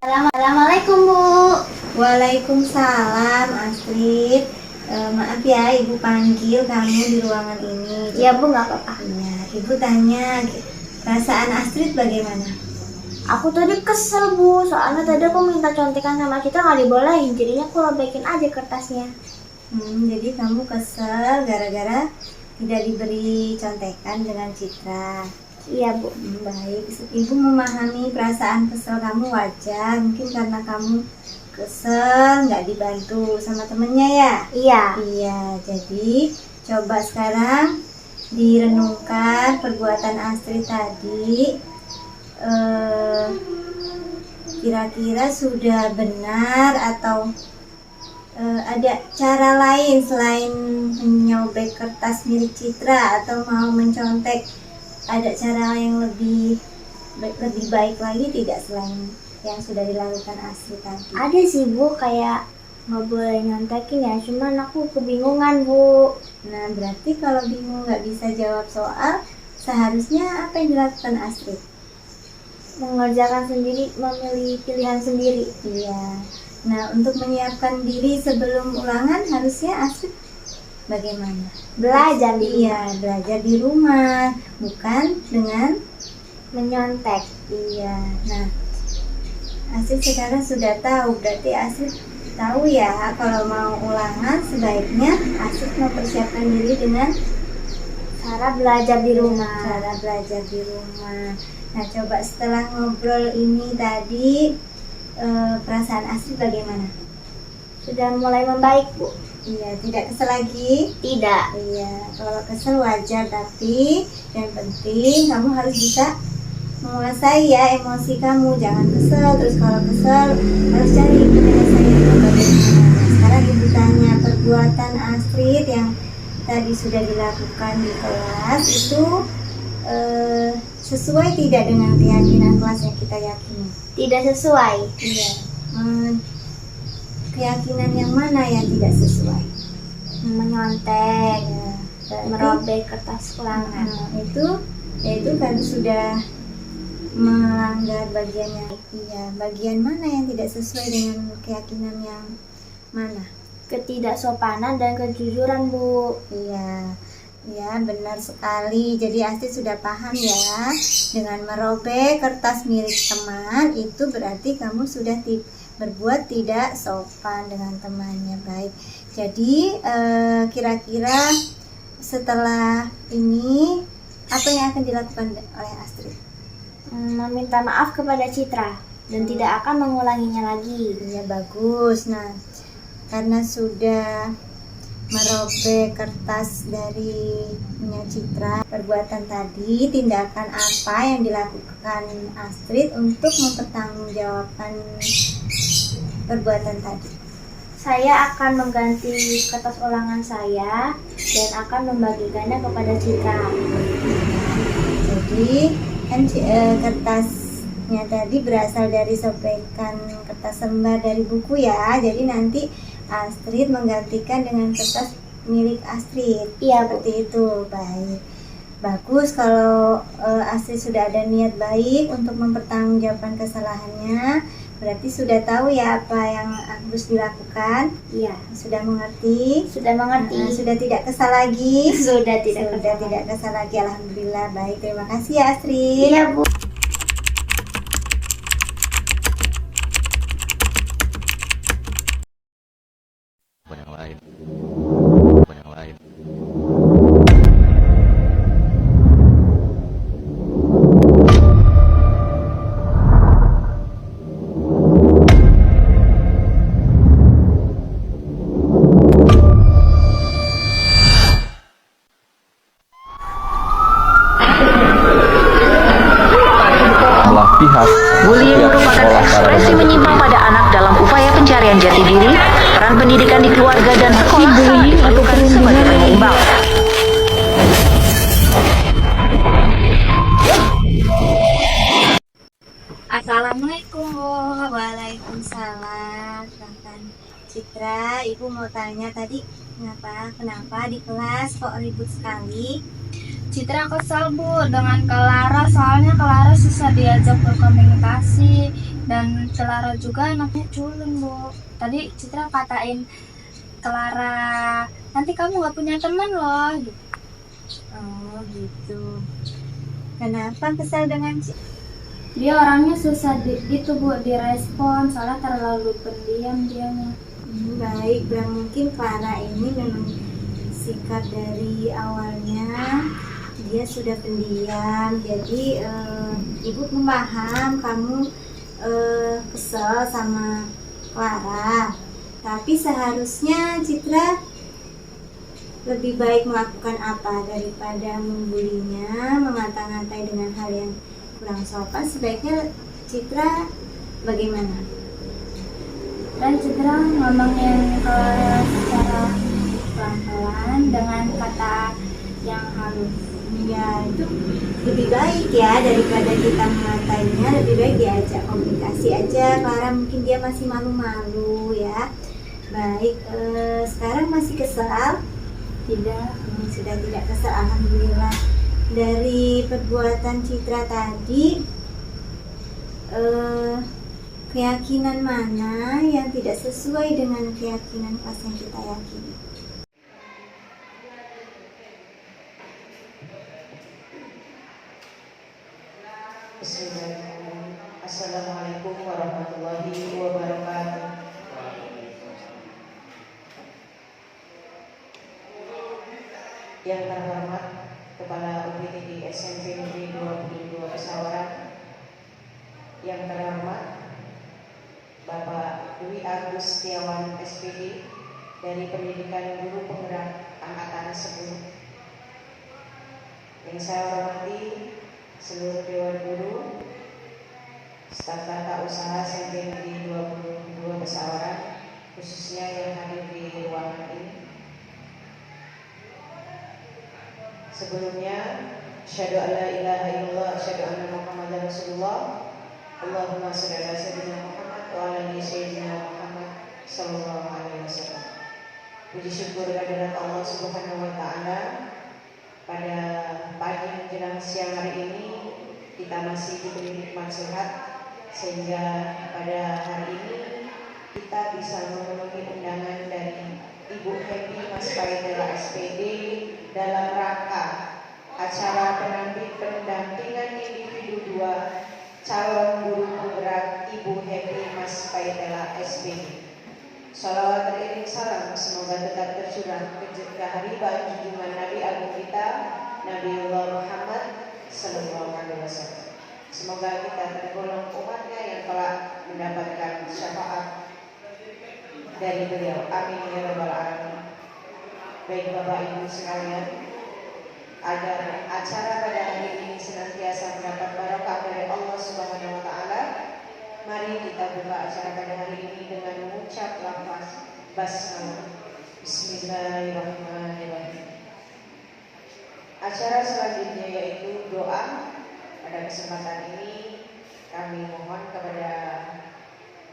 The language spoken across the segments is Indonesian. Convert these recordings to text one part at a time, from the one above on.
Assalamualaikum Bu. Waalaikumsalam Astrid. Maaf ya Ibu panggil kamu di ruangan ini. Ya Bu, nggak apa-apa. Iya, Ibu tanya perasaan Astrid bagaimana? Aku tadi kesel Bu, soalnya tadi aku minta contekan sama kita nggak dibolehin, jadinya aku robekin aja kertasnya. Jadi kamu kesel gara-gara tidak diberi contekan dengan Citra. Iya Bu. Baik, Ibu memahami perasaan kesel kamu wajar. Mungkin karena kamu kesel nggak dibantu sama temennya ya. Iya. Iya, jadi coba sekarang direnungkan perbuatan Astrid tadi. Kira-kira sudah benar atau ada cara lain selain menyobek kertas milik Citra atau mau mencontek? Ada cara yang lebih baik lagi tidak selain yang sudah dilakukan Astrid tadi? Ada sih Bu, kayak nggak boleh nyontekin ya, cuman aku kebingungan Bu. Nah, berarti kalau bingung nggak bisa jawab soal, seharusnya apa yang dilakukan Astrid? Mengerjakan sendiri, memilih pilihan sendiri. Iya. Nah, untuk menyiapkan diri sebelum ulangan harusnya Astrid bagaimana? Belajar di Iya, belajar di rumah, bukan dengan menyontek. Iya. Nah, Astrid sekarang sudah tahu, berarti Astrid tahu ya kalau mau ulangan sebaiknya Astrid mempersiapkan diri dengan Cara belajar di rumah. cara belajar di rumah. Nah, coba setelah ngobrol ini tadi, perasaan Astrid bagaimana? Sudah mulai membaik Bu. Iya, tidak kesel lagi? Tidak. Iya, kalau kesel wajar, tapi yang penting kamu harus bisa menguasai ya emosi kamu. Jangan kesel, terus kalau kesel harus cari penyelesaiannya bagaimana. Sekarang Ibu tanya, perbuatan Astrid yang tadi sudah dilakukan di kelas itu sesuai tidak dengan keyakinan kelas yang kita yakini? Tidak sesuai. Iya. Keyakinan yang mana yang tidak sesuai? Menyontek, Ya, merobek kertas ulangan. itu kan sudah melanggar bagiannya. Iya, bagian mana yang tidak sesuai dengan keyakinan yang mana? Ketidaksopanan dan kejujuran Bu. Iya, ya benar sekali. Jadi Astrid sudah paham ya, dengan merobek kertas milik teman itu berarti kamu sudah berbuat tidak sopan dengan temannya. Baik, jadi kira-kira setelah ini apa yang akan dilakukan oleh Astrid? Meminta maaf kepada Citra dan tidak akan mengulanginya lagi. Iya, bagus. Nah, karena sudah merobek kertas dari punya Citra, perbuatan tadi, tindakan apa yang dilakukan Astrid untuk mempertanggungjawabkan perbuatan tadi? Saya akan mengganti kertas ulangan saya dan akan membagikannya kepada Citra. Jadi kan kertasnya tadi berasal dari sobekan kertas lembar dari buku ya. Jadi nanti Astrid menggantikan dengan kertas milik Astrid. Iya, seperti itu. Baik, bagus kalau Astrid sudah ada niat baik untuk mempertanggungjawabkan kesalahannya. Berarti sudah tahu ya apa yang harus dilakukan. Iya, Sudah mengerti. sudah mengerti. Sudah tidak kesal lagi. Sudah tidak Sudah kesal. tidak kesal lagi. Alhamdulillah. Baik, terima kasih ya Astrid. Iya Bu. Yang lain. Yang lain. Belah pihak. Bullying merupakan ekspresi menyimpang pada anak dalam upaya pencarian jati diri. Peran pendidikan di keluarga dan sekolah sangat diperlukan sebagai penyeimbang. Assalamualaikum Bu. Waalaikumsalam. Silahkan Citra, Ibu mau tanya tadi kenapa di kelas kok ribut sekali? Citra kesel Bu dengan Clara, soalnya Clara susah diajak berkomunikasi dan Clara juga anaknya culun Bu. Tadi Citra katain Clara, nanti kamu gak punya teman loh gitu. Oh gitu. Kenapa kesal dengan Dia orangnya susah itu Bu direspon, soalnya terlalu pendiam dianya. Baik, dan mungkin Clara ini memang sikap dari awalnya dia sudah pendiam, jadi ibu memaham kamu kesel sama Clara, tapi seharusnya Citra lebih baik melakukan apa daripada membulinya, mengata-ngatai dengan hal yang kurang sopan. Sebaiknya Citra bagaimana? Dan Citra ngomongin Clara secara pelan-pelan dengan kata yang halus. Ya itu lebih baik ya, daripada kita mengatainya, lebih baik diajak komunikasi aja. Clara mungkin dia masih malu-malu ya. Baik, sekarang masih kesal? Tidak, sudah tidak kesal, alhamdulillah. Dari perbuatan Citra tadi, keyakinan mana yang tidak sesuai dengan keyakinan kelas yang kita yakini? Bismillahirrahmanirrahim. Assalamualaikum warahmatullahi wabarakatuh. Yang terhormat Kepala UPTD SMP Negeri 22 Pesawaran, yang terhormat Bapak Dwi Agus Setiawan SPD dari Pendidikan Guru Penggerak Angkatan 10, yang saya hormati seluruh Dewan Guru, staf tata usaha SMP Negeri 22 Pesawaran, khususnya yang hadir di ruangan ini. Sebelumnya, asyhadu an la ilaha illallah, asyhadu anna Muhammadar Rasulullah. Allahumma shalli ala sayyidina Muhammad wa ala ali sayyidina Muhammad sallallahu alaihi wasallam. Puji syukur kehadirat Allah Subhanahu wa taala. Pada pagi menjelang siang hari ini kita masih diberi nikmat sehat, sehingga pada hari ini kita bisa memenuhi undangan dari Ibu Happy Mas Paitela SPD dalam rangka acara pendampingan individu 2 calon guru penggerak Ibu Happy Mas Paitela SPD. Salawat teriring salam semoga tetap tercurah ke haribaan junjungan Nabi Agung kita Nabiullah Muhammad sallallahu alaihi wasallam. Semoga kita tergolong umatnya yang telah mendapatkan syafaat dari beliau. Amin ya rabbal alamin. Baik Bapak Ibu sekalian, agar acara pada hari ini senantiasa mendapat barokah dari Allah Subhanahu wa taala, mari kita buka acara pada hari ini dengan mengucap lafaz basmalah. Bismillahirrahmanirrahim. Acara selanjutnya yaitu doa. Pada kesempatan ini kami mohon kepada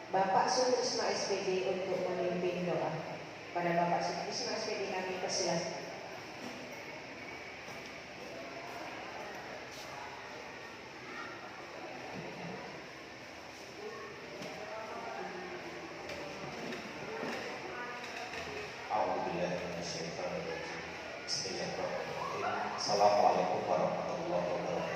Bapak Sutrisma SPD untuk memimpin doa. Pada Bapak Sutrisma SPD kami persilakan. Assalamualaikum warahmatullahi wabarakatuh.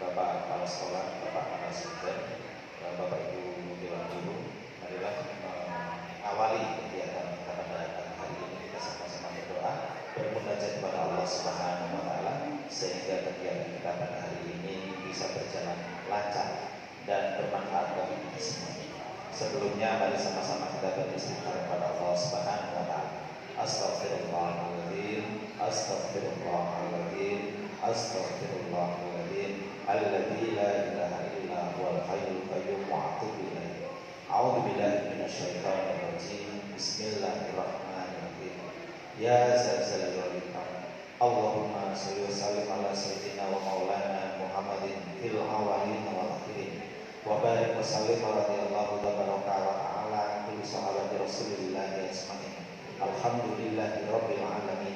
Bapak kepala sekolah, Bapak narasumber, Bapak Ibu Dewan Guru, marilah mengawali kegiatan kita pada hari ini. Kita sama-sama berdoa, bermunajat kepada Allah Subhanahu wa taala, sehingga kegiatan kita pada hari ini bisa berjalan lancar dan bermanfaat bagi kita semua. Sebelumnya mari sama-sama kita beristighfar kepada Allah Subhanahu wa taala. Astaghfirullahaladzim, astaghfirullahaladzim, astaghfirullahaladzim, alladzi la ilaha illa huwal hayyul qayyum wa atubu ilaih. A'udzu billahi minasyaitonir rajim. Bismillahirrahmanirrahim. Ya zalzalal wal ikram. Allahumma shalli wa sallim ala sayyidina wa maulana Muhammadin fil awwalin wal akhirin. Wa barik wa sallim radhiyallahu tabaraka wa ta'ala kulli sahabati Rasulillah ajmain. Alhamdulillahi rabbil alamin.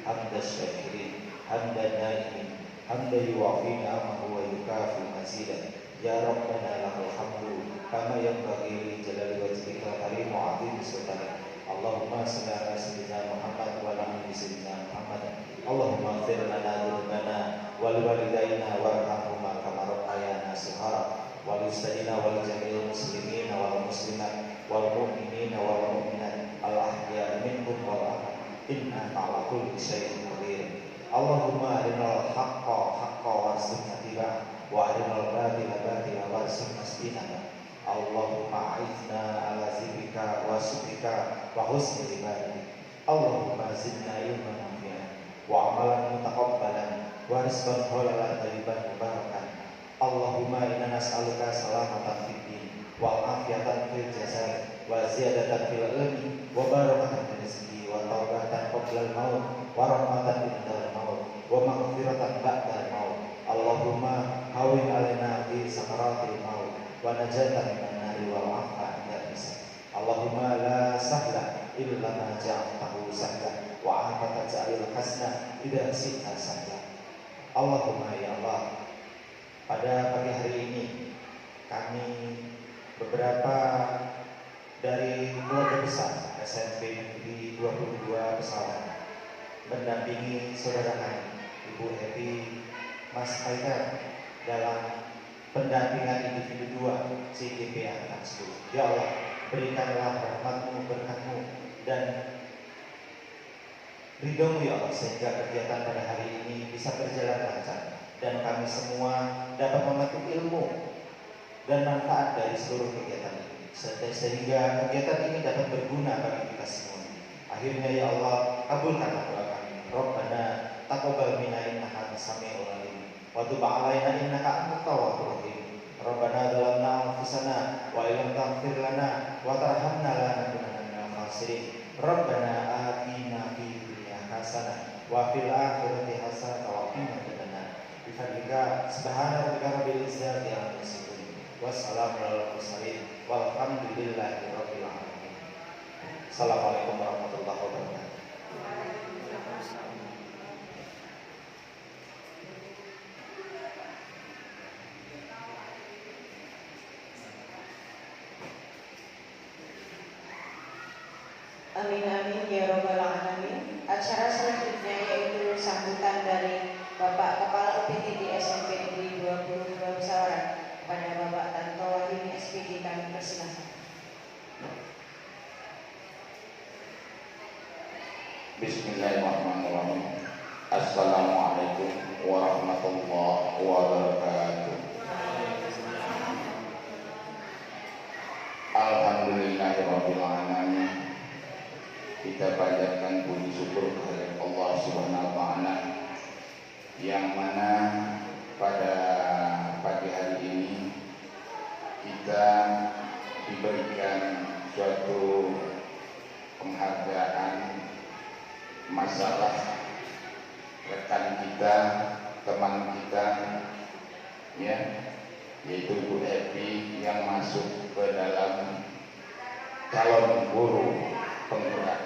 حمد الشاكرين حمد النائمين حمد يوافي نعمه ويكافئ مزيدا يا ربنا لك الحمد كما ينبغي لجلال وجهك الكريم وعظيم سلطانك اللهم صل على سيدنا محمد وعلى ال سيدنا محمد اللهم اغفر لنا ذنوبنا ولوالدينا وارحمهما كما ربيانا صغارا ولأستاذنا ولجميع المسلمين والمسلمات والمؤمنين والمؤمنات الأحياء منهم والأموات إنك على كل شيء قدير اللهم أرنا الحق حقا وارزقنا اتباعه وأرنا الباطل باطلا وارزقنا اجتنابه اللهم أعذنا على ذكرك وشكرك وحسن عبادتك اللهم زدنا علما نافعا وعملا متقبلا ورزقا حلالا طيبا مباركا اللهم إنا نسألك سلامة في الدين وعافية في الجسد وزيادة في العلم وبركة في الرزق وتوبة قبل الموت ورحمة عند الموت ومغفرة بعد الموت اللهم هون علينا في سكرات الموت ونجاة من النار والعافية عند الحساب اللهم لا سهل إلا ما جعلته سهلا وأنت تجعل الحزن إذا شئت سهلا اللهم ya Allah, pada pagi hari ini kami beberapa dari keluarga besar SMP Negeri 22 Pesawaran mendampingi saudara kami Ibu Happy Mas Haidar dalam pendampingan individu 2 CGP Angkatan 10. Ya Allah, berikanlah rahmat-Mu, berkat-Mu dan ridho-Mu ya Allah, sehingga kegiatan pada hari ini bisa berjalan lancar dan kami semua dapat memetik ilmu dan manfaat dari seluruh kegiatan ini sehingga kegiatan ini dapat berguna bagi kita semua. Akhirnya ya Allah, kabulkanlah doa kami. Rabbana taqabbal minna innaka antas samiul alim wa tub 'alaina innaka antat tawwabur rahim. Rabbana zalamna anfusana wa illam taghfir lana wa tarhamna lanakunanna minal khasirin. Rabbana atina fid dunya hasanah wa fil akhirati hasanah wa qina adzabannar. Bifadlika subhana rabbika rabbil izzati amma yasifun. Wassalamu alal mursalin walhamdulillahi rabbil alamin. Assalamualaikum warahmatullahi wabarakatuh. Amin amin ya robbal alamin. Acara selanjutnya yaitu sambutan dari Bapak Kepala UPTD SMP Negeri 22 Pesawaran pada Bapak Tanto Wahyuni SPD, kami persilakan. Bismillahirrahmanirrahim. Assalamualaikum warahmatullahi wabarakatuh. Alhamdulillahirabbil alamin. Kita panjatkan puji syukur kepada Allah Subhanahu wa taala yang mana pada pagi hari ini kita diberikan suatu penghargaan masalah rekan kita, teman kita, ya, yaitu Bu Happy yang masuk ke dalam calon guru penggerak,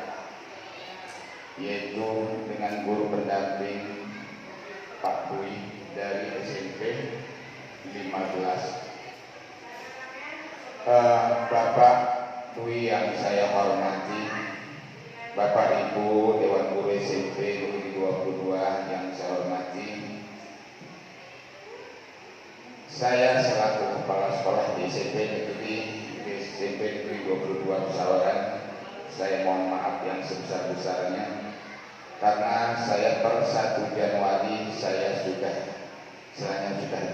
yaitu dengan guru pendamping Pak Bui dari SMP 15. Bapak Bui yang saya hormati, Bapak Ibu Dewan Guru SMP Negeri 22 yang saya hormati, saya selaku kepala sekolah di SMP Negeri 22 Pesawaran, saya mohon maaf yang sebesar-besarnya karena saya per 1 Januari saya sudah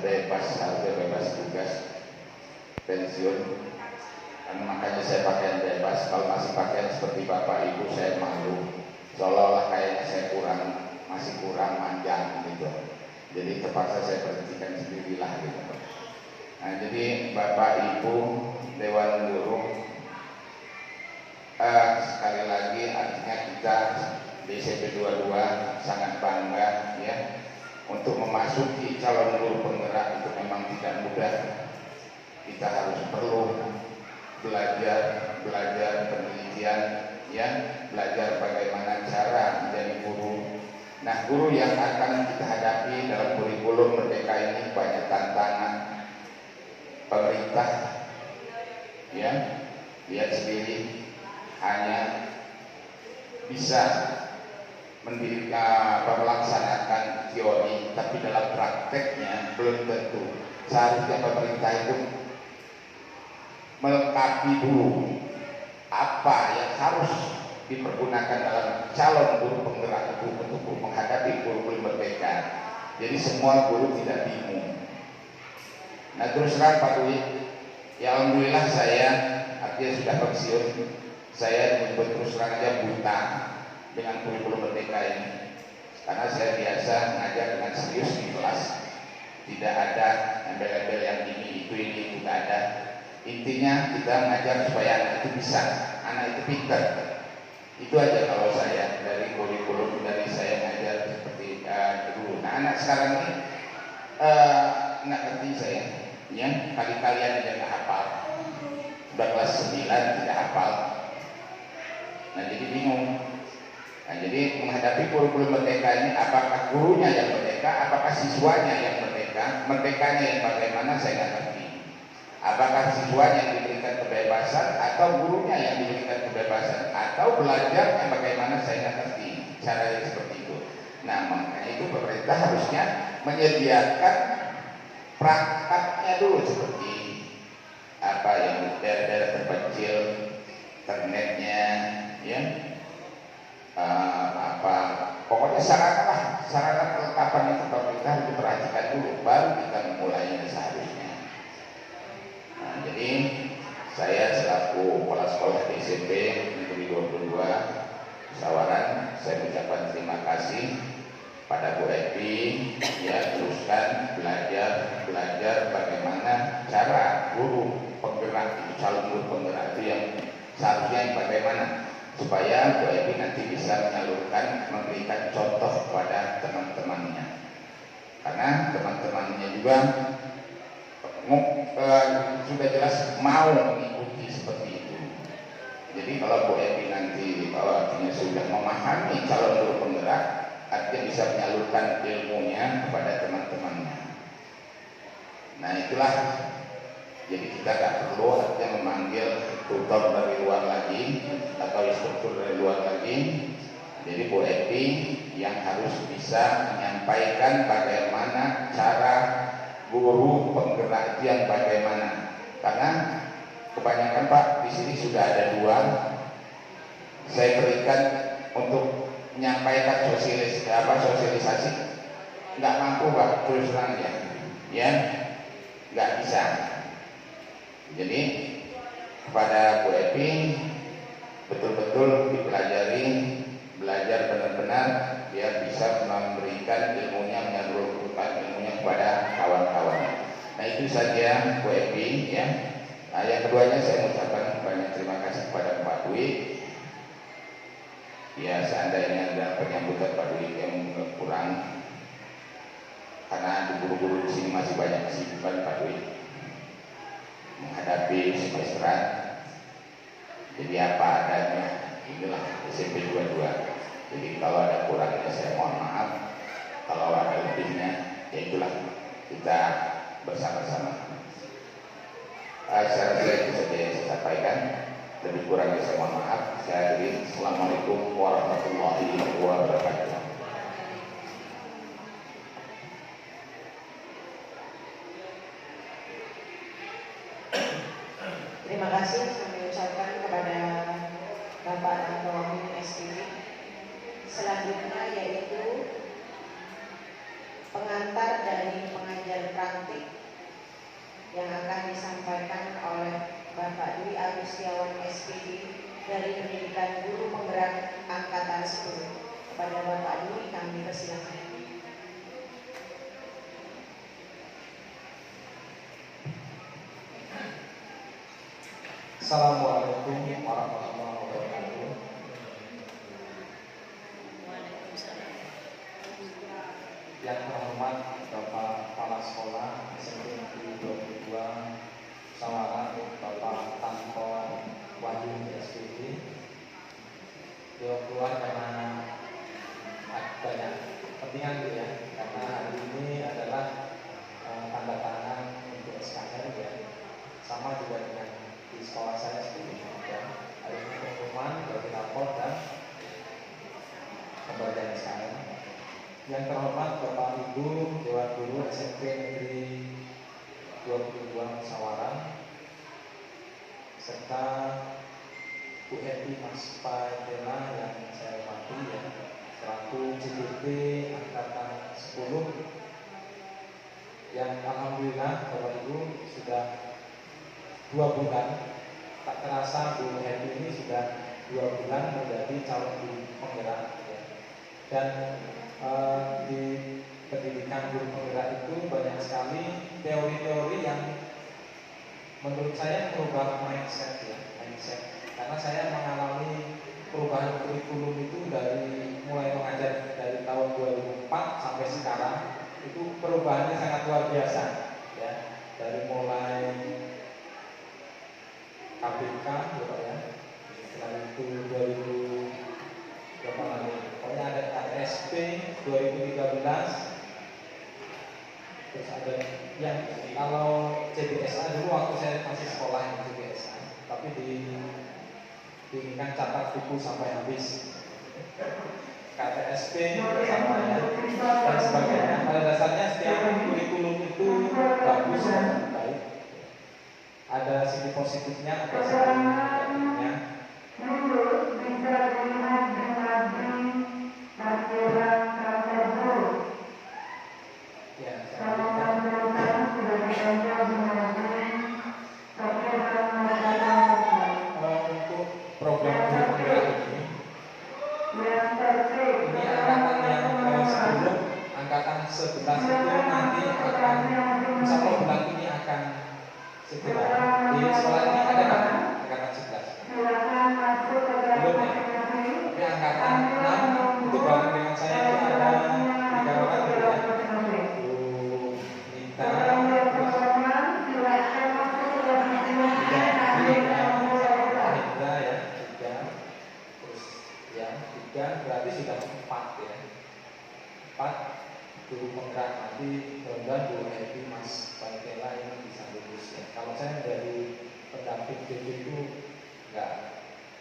bebas, harusnya bebas tugas pensiun. Dan makanya saya pakaian bebas. Kalau masih pakaian seperti Bapak Ibu saya malu, seolah-olah kayaknya saya masih kurang manjang gitu. Jadi terpaksa saya berhentikan sendirilah gitu. Nah, jadi Bapak Ibu Dewan Guru, sekali lagi artinya kita di SMP 22 sangat bangga ya untuk memasuki calon guru penggerak. Itu memang tidak mudah. Kita harus perlu belajar penelitian ya, belajar bagaimana cara menjadi guru Nah, guru yang akan kita hadapi dalam kurikulum Merdeka ini banyak tantangan. Pemerintah, ya, lihat sendiri, hanya bisa melaksanakan teori, tapi dalam prakteknya belum tentu. Seharusnya pemerintah itu melengkapi dulu apa yang harus dipergunakan dalam calon guru penggerak itu untuk menghadapi kurikulum Merdeka. Jadi semua guru tidak bingung. Nah, terus terang Pak Dwi, ya alhamdulillah saya artinya sudah pensiun. Saya terus terang aja buta dengan kurikulum Merdeka ini, karena saya biasa ngajar dengan serius di kelas, tidak ada embel-embel yang ini itu tidak ada. Intinya kita ngajar supaya anak itu bisa, anak itu pintar. Itu aja kalau saya dari kurikulum dari saya ngajar seperti dulu. Nah, anak sekarang ini nggak ngerti saya, ya, kali-kalian aja nggak hafal, udah kelas 9 tidak hafal. Nah, jadi bingung. Nah, jadi menghadapi kurikulum Merdeka ini, apakah gurunya yang merdeka, apakah siswanya yang merdeka? Merdekanya yang bagaimana saya nggak ngerti. Apakah siswanya yang diberikan kebebasan atau gurunya yang diberikan kebebasan, atau belajarnya bagaimana saya nggak ngerti caranya seperti itu. Nah, makanya itu pemerintah harusnya menyediakan perangkatnya dulu, seperti apa yang daerah-daerah terpencil, internetnya, ya, pokoknya sarana perlengkapan itu pemerintah harus diperhatikan dulu, baru kita memulainya seharusnya. Nah, jadi saya selaku kepala sekolah di SMP Negeri 22 Sawaran, saya mengucapkan terima kasih pada Bu Epi, ya, teruskan belajar bagaimana cara guru penggerak, calon guru penggerak itu yang seharusnya yang bagaimana, supaya Bu Epi nanti bisa menyalurkan, memberikan contoh kepada teman-temannya, karena teman-temannya juga sudah jelas mau mengikuti seperti itu. Jadi kalau Bu Epi nanti artinya sudah memahami calon guru penggerak, artinya bisa menyalurkan ilmunya kepada teman-temannya. Nah, itulah, jadi kita tak perlu artinya memanggil tutor dari luar lagi atau instruktur dari luar lagi. Jadi Bu Epi yang harus bisa menyampaikan bagaimana cara guru penggerak itu yang bagaimana. Karena kebanyakan Pak di sini sudah ada 2. Saya berikan untuk menyampaikan sosialisasi, nggak mampu Pak, terus terang ya, nggak bisa. Jadi kepada Bu Epi betul-betul dipelajari, belajar benar-benar biar bisa memberikan ilmunya, menyalurkan ilmunya kepada kawan-kawan. Nah, itu saja Bu Epi, ya. Nah, yang keduanya saya mengucapkan banyak terima kasih kepada Pak Dwi. Ya, seandainya ada penyambutan Pak Dwi yang kurang, karena guru-guru di sini masih banyak kesibukan Pak Dwi menghadapi semesteran. Jadi apa adanya, inilah SMP 22. Jadi kalau ada kurangnya saya mohon maaf, kalau ada lebihnya ya itulah kita bersama-sama. Secara itu saja yang saya sampaikan, lebih kurangnya saya mohon maaf. Saya akhiri. Assalamualaikum warahmatullahi wabarakatuh. Terima kasih kami ucapkan kepada Bapak Antonin SPV. Selanjutnya yaitu pengantar dari pengajar praktik yang akan disampaikan oleh Bapak Dwi Agustiawan SPV dari Pendidikan Guru Penggerak Angkatan 10. Kepada Bapak Dwi kami persilakan. Assalamualaikum warahmatullahi wabarakatuh. Yang terhormat Bapak Kepala Sekolah SMP Negeri 22 Sawaran, Bapak Tanto Wahyu SPV. Keluar karena banyak sama juga dengan di sekolah saya seperti itu ya. Hari ini pengumuman bagi rapor dan pembelajaran sekarang. Yang terhormat Bapak Ibu Dewan Guru SMP Negeri 22 Musyawarah serta Bu Hetty Mas Paitela yang saya hormati ya, selaku CDP Angkatan 10 yang alhamdulillah Bapak Ibu sudah 2 bulan, tak terasa Bu Hetty ini sudah 2 bulan menjadi calon guru penggerak ya. Dan di pendidikan guru penggerak itu banyak sekali teori-teori yang menurut saya merubah mindset ya, karena saya mengalami perubahan kurikulum itu dari mulai mengajar dari tahun 2004 sampai sekarang, itu perubahannya sangat luar biasa ya, dari mulai KPK ya, setelah itu 2000 berapa lagi, pokoknya ada KSP 2013. Terus ada yang kalau CBSA dulu waktu saya masih sekolah yang CBSA, tapi diinginkan catat buku sampai habis. KTSP sama ya dan sebagainya. Pada dasarnya setiap kurikulum itu bagus dan baik. Ada sisi positifnya, ada sisi negatifnya. Ya, untuk program guru penggerak ini angkatan yang sebelum angkatan 11 itu nanti akan, insya Allah bulan ini akan segera di sekolah ini ada kan angkatan 11 belum ya, tapi angkatan 6 itu bareng dengan saya itu ada 3 orang gitu ya, Bu Nita, Hendra ya, 3, terus ya 3 berarti sudah 4 ya, 4 guru penggerak. Nanti mudah-mudahan Bu Hetty Mas Paitela ini bisa lulus ya. Kalau saya dari pendamping JJ itu nggak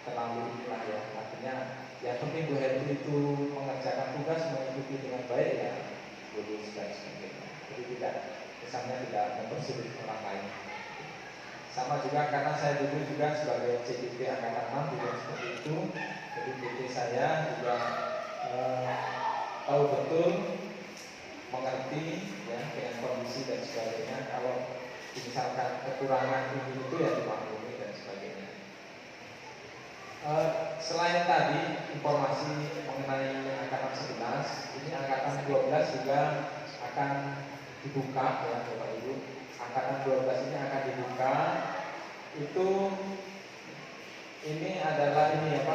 terlalu inilah ya, artinya yang penting Bu Hetty itu mengerjakan tugas, mengikuti dengan baik ya, lulus dan sebagainya. Jadi tidak, kesannya tidak mempersulit orang lain. Sama juga karena saya dulu juga sebagai CDP Angkatan 6 juga seperti itu. Jadi PT saya juga tahu betul, mengerti ya dengan kondisi dan sebagainya. Kalau misalkan kekurangan ini itu ya dimaklumi dan sebagainya. Selain tadi informasi mengenai angkatan 11, ini angkatan 12 juga akan dibuka ya Bapak Ibu. Angkatan 12 ini akan dibuka. Itu ini adalah ini apa?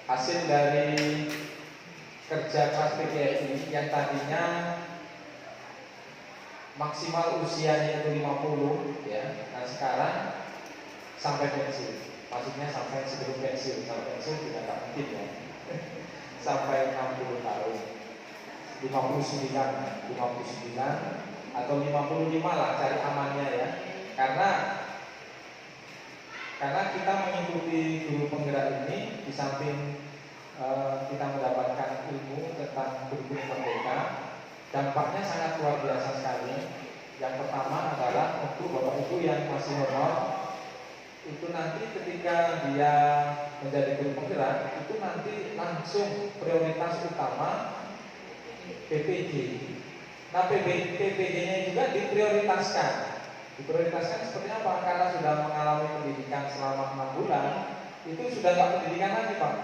Hasil dari kerja keras PGRI yang tadinya maksimal usianya itu 50 ya. Nah sekarang sampai pensiun. Maksudnya sampai sebelum pensiun. Kalau pensiun tidak akan mungkin ya. Sampai 60 tahun. 59 atau 55 lah cari amannya ya. Karena kita mengikuti guru penggerak ini, di samping kita mendapatkan ilmu tentang kurikulum merdeka, dampaknya sangat luar biasa sekali. Yang pertama adalah untuk Bapak Ibu yang masih honor, itu nanti ketika dia menjadi guru penggerak, itu nanti langsung prioritas utama PPJ. Nah PPJ-nya juga diprioritaskan. Diprioritaskan seperti apa? Karena sudah mengalami pendidikan selama 6 bulan, itu sudah nggak pendidikan lagi Pak.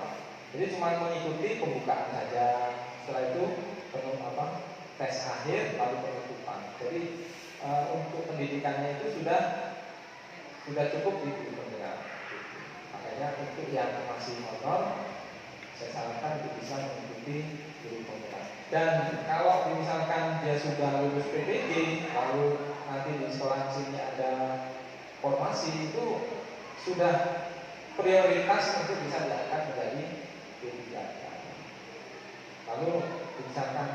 Jadi cuma mengikuti pembukaan saja. Setelah itu tes akhir lalu penutupan. Jadi untuk pendidikannya itu sudah cukup di guru penggerak. Makanya untuk yang masih honor, saya sarankan untuk bisa mengikuti guru penggerak. Dan kalau misalkan dia sudah lulus PPG, lalu nanti di sekolah sini ada formasi, itu sudah prioritas untuk bisa diangkat menjadi D3. Lalu misalkan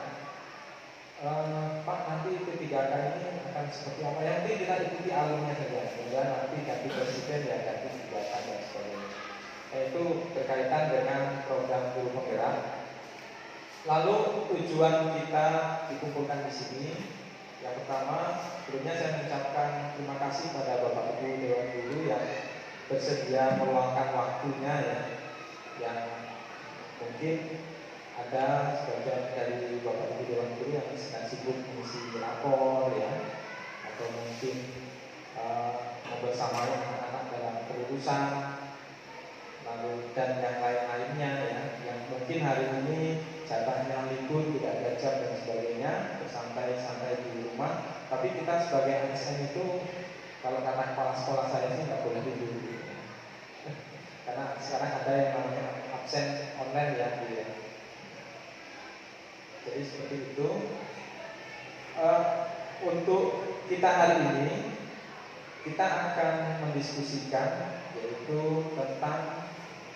Pak, nanti P3K ini akan seperti apa? Yang penting kita ikuti alurnya saja. Kemudian nanti ganti presiden ya ganti 3K dan sebagainya. Itu berkaitan dengan program guru penggerak. Lalu tujuan kita dikumpulkan di sini, yang pertama, sebelumnya saya mengucapkan terima kasih pada Bapak Ibu Dewan Guru yang bersedia meluangkan waktunya ya, yang mungkin ada sebagian dari Bapak Ibu Dewan Guru yang sedang sibuk mengisi rapor ya, atau mungkin membersamai anak-anak dalam kelulusan, lalu dan yang lain-lainnya ya, yang mungkin hari ini jatahnya libur, tidak ada jam dan sebagainya, bersantai-santai di rumah. Tapi kita sebagai ASN itu, kalau kata kepala sekolah saya sih nggak boleh libur, karena sekarang ada yang namanya absen online ya, gitu ya. Jadi seperti itu. Untuk kita hari ini kita akan mendiskusikan yaitu tentang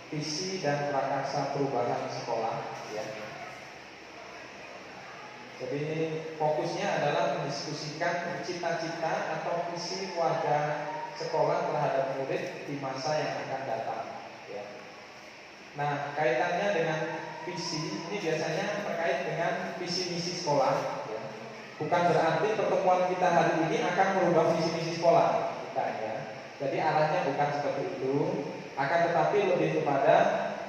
visi dan prakarsa perubahan sekolah ya. Jadi fokusnya adalah mendiskusikan cita-cita atau visi warga sekolah terhadap murid di masa yang akan datang ya. Nah, kaitannya dengan visi ini biasanya terkait dengan visi misi sekolah ya. Bukan berarti pertemuan kita hari ini akan merubah visi misi sekolah kita ya. Jadi arahnya bukan seperti itu, akan tetapi lebih kepada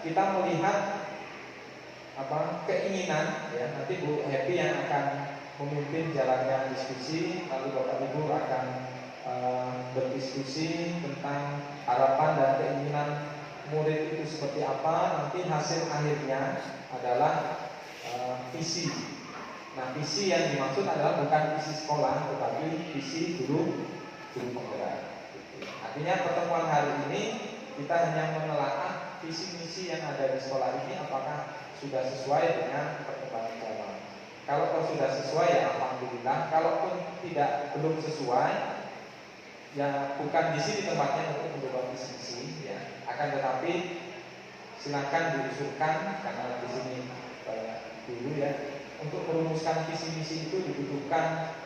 kita melihat keinginan ya. Nanti Bu Happy yang akan memimpin jalannya diskusi, lalu Bapak Ibu akan berdiskusi tentang harapan dan keinginan murid itu seperti apa. Nanti hasil akhirnya adalah visi. Nah, visi yang dimaksud adalah bukan visi sekolah, tetapi visi guru penggerak. Artinya pertemuan hari ini kita hanya menelaah visi misi yang ada di sekolah ini apakah sudah sesuai dengan perkembangan zaman. Kalau sudah sesuai ya alhamdulillah. Kalaupun belum sesuai, ya bukan di sini tempatnya untuk merubah visi misi ya. Akan tetapi silakan diusulkan, karena di sini banyak guru ya. Untuk merumuskan visi misi itu dibutuhkan,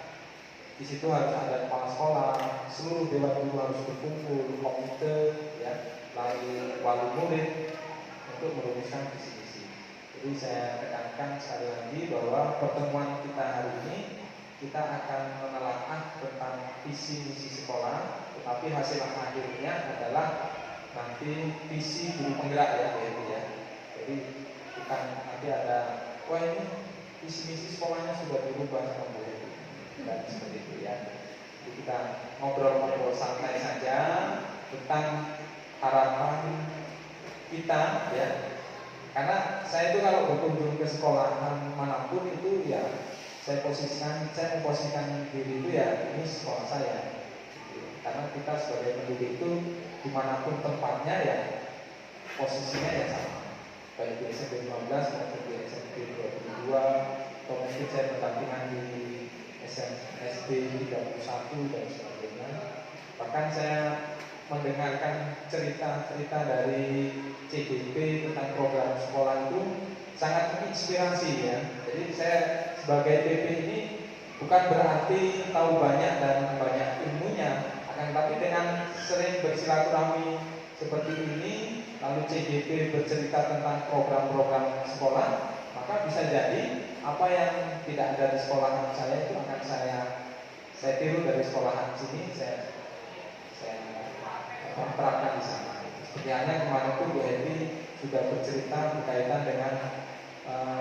di situ harus ada kepala sekolah, seluruh dewan guru harus berkumpul, komite ya, lalu wali murid untuk merumuskan visi misi. Jadi saya tekankan sekali lagi bahwa pertemuan kita hari ini kita akan menelaah tentang visi misi sekolah, tetapi hasil akhirnya adalah nanti visi guru penggerak ya, ya. Jadi bukan nanti ada ini visi misi sekolahnya sudah dirubah sama Bu Happy dan seperti itu ya. Jadi kita ngobrol-ngobrol santai saja tentang harapan kita ya. Karena saya itu kalau berkunjung ke sekolahan manapun itu ya saya memposisikan diri itu ya ini sekolah saya. Karena kita sebagai pendidik itu dimanapun tempatnya ya posisinya ya sama. Baik di SMP 15 maupun di SMP 22, atau mungkin saya berdampingan di SD 31 dan sebagainya. Bahkan saya mendengarkan cerita-cerita dari CDP tentang program sekolah itu sangat menginspirasi ya. Jadi saya sebagai PP ini bukan berarti tahu banyak dan banyak ilmunya, akan tapi dengan sering bersilaturahmi seperti ini, lalu CGP bercerita tentang program-program sekolah, maka bisa jadi apa yang tidak ada di sekolahan saya itu akan saya tiru dari sekolahan sini, saya terapkan di sana. Seperti halnya kemarin itu Bu Happy sudah bercerita berkaitan dengan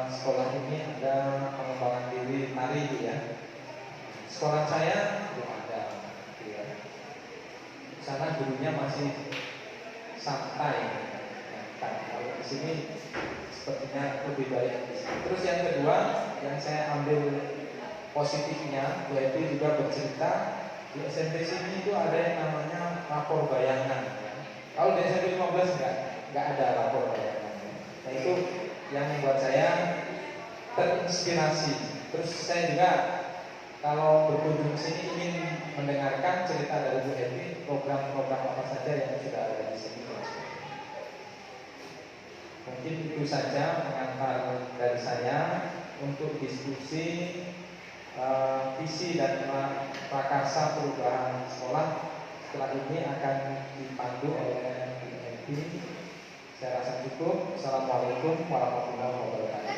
sekolah ini ada pengembangan diri tari ya. Sekolah saya belum ada ya. Di sana gurunya masih santai ya. Kalau di sini sepertinya lebih baik. Terus yang kedua yang saya ambil positifnya, Bu Happy juga bercerita di SMP sini itu ada yang namanya rapor bayangan ya. Kalau di SMP 15 enggak ada rapor bayangan ya. Nah itu yang membuat saya terinspirasi. Terus saya juga kalau berkunjung sini ingin mendengarkan cerita dari Bu Happy, program-program apa saja yang sudah ada di sini. Mungkin itu saja pengantar dari saya untuk diskusi visi dan prakarsa perubahan sekolah setelah ini akan dipandu oleh Bu Enti. Saya rasa cukup. Assalamualaikum warahmatullahi wabarakatuh.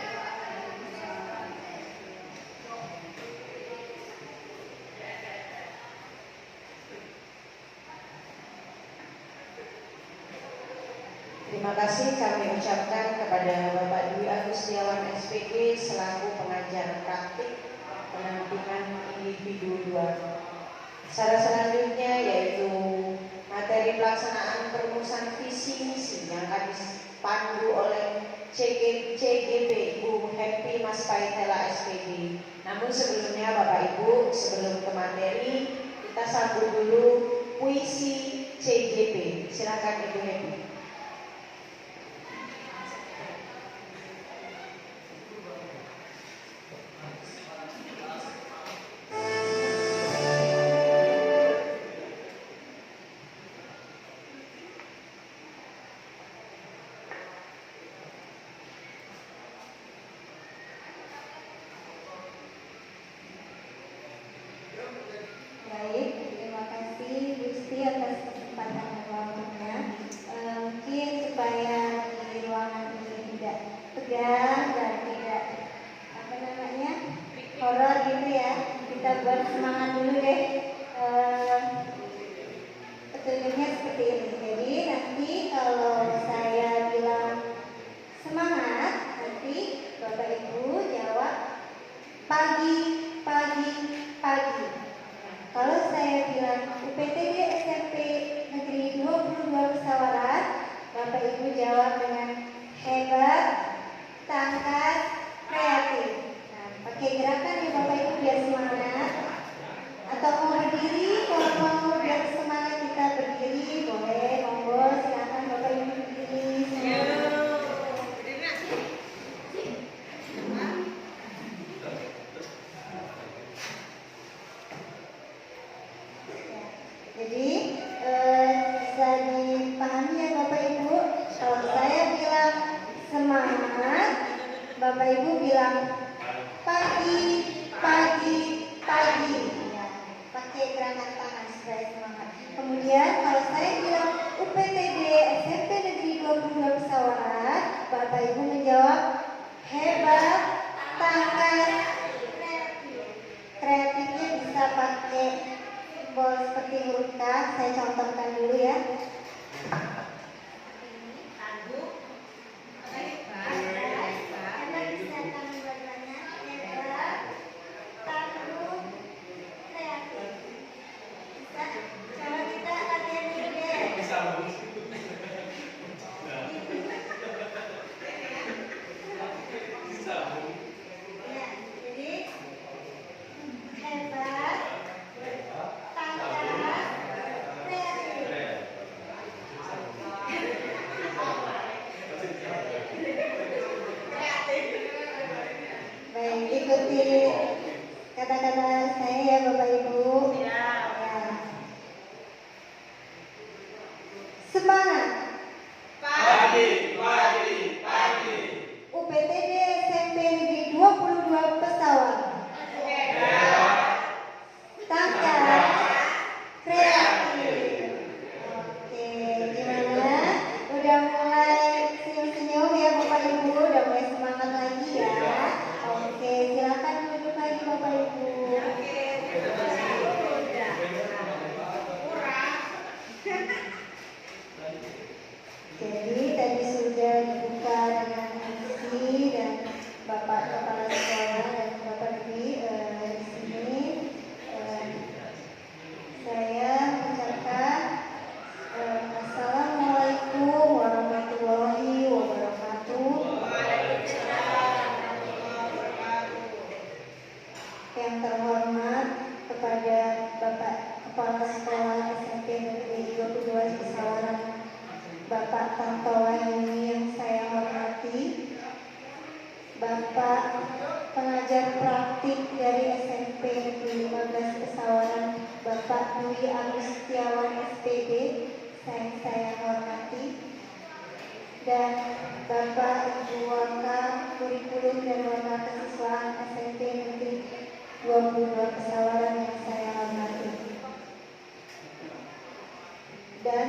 Terima kasih kami ucapkan kepada Bapak Dwi Agus Setiawan SPG selaku pengajar praktik pendampingan individu 2. Secara selanjutnya yaitu materi pelaksanaan perumusan visi misi yang akan dipandu oleh CGP Ibu Happy Mas Paitela SPG. Namun sebelumnya Bapak Ibu, sebelum ke materi kita sambut dulu puisi CGP. Silakan Ibu Happy. Baik, terima kasih Gusti atas kesempatan dan waktunya. Mungkin supaya di ruangan ini tidak tegang dan tidak horor gitu ya, kita buat semangat dulu deh. Petunjuknya seperti ini. Jadi nanti kalau saya bilang semangat, nanti Bapak Ibu jawab pagi, pagi, pagi. Kalau saya bilang UPTD SMP Negeri 22 Pesawaran, Bapak Ibu jawab dengan hebat, tangkas, kreatif. Nah, pakai gerakan ya Bapak Ibu biar semangat. Atau mau berdiri, kalau mau biar semangat kita berdiri, boleh, monggo, silakan Bapak Ibu berdiri. Jadi bisa dipahami ya Bapak Ibu. Kalau saya bilang semangat, Bapak Ibu bilang pagi, pagi, pagi. Ya, pakai gerakan tangan supaya semangat. Kemudian kalau saya bilang UPTD SMP Negeri 22 Pesawaran, Bapak Ibu menjawab hebat, tangkas, kreatif. Kreatifnya bisa pakai simbol seperti huruf K. Saya contohkan dulu ya. Baik, ikuti kata-kata saya ya Bapak Ibu. Ya. Semangat. Pagi, pagi, pagi. UPTD SMP Negeri 22 Pesawaran. Tangkas, kreatif. Oke, gimana? Udah mulai senyum-senyum ya Bapak Ibu, udah mulai semangat lagi ya. Oke, silakan duduk lagi Bapak Ibu. Jadi tadi sudah dibuka dengan isi dan Bapak Kepala Sekolah dan Bapak Dwi di sini. Saya mengucapkan Assalamualaikum warahmatullahi wabarakatuh. Yang terhormat kepada Bapak Kepala Sekolah SMP Negeri 22 Pesawaran, Bapak Tanto Wahyuni yang saya hormati, Bapak pengajar praktik dari SMP Negeri 15 Pesawaran, Bapak Dwi Agus Setiawan SPG yang saya hormati, dan Bapak Ibu Waka Kurikulum dan Waka Kesiswaan SMP Negeri 22 pesawaran yang saya hormati. Dan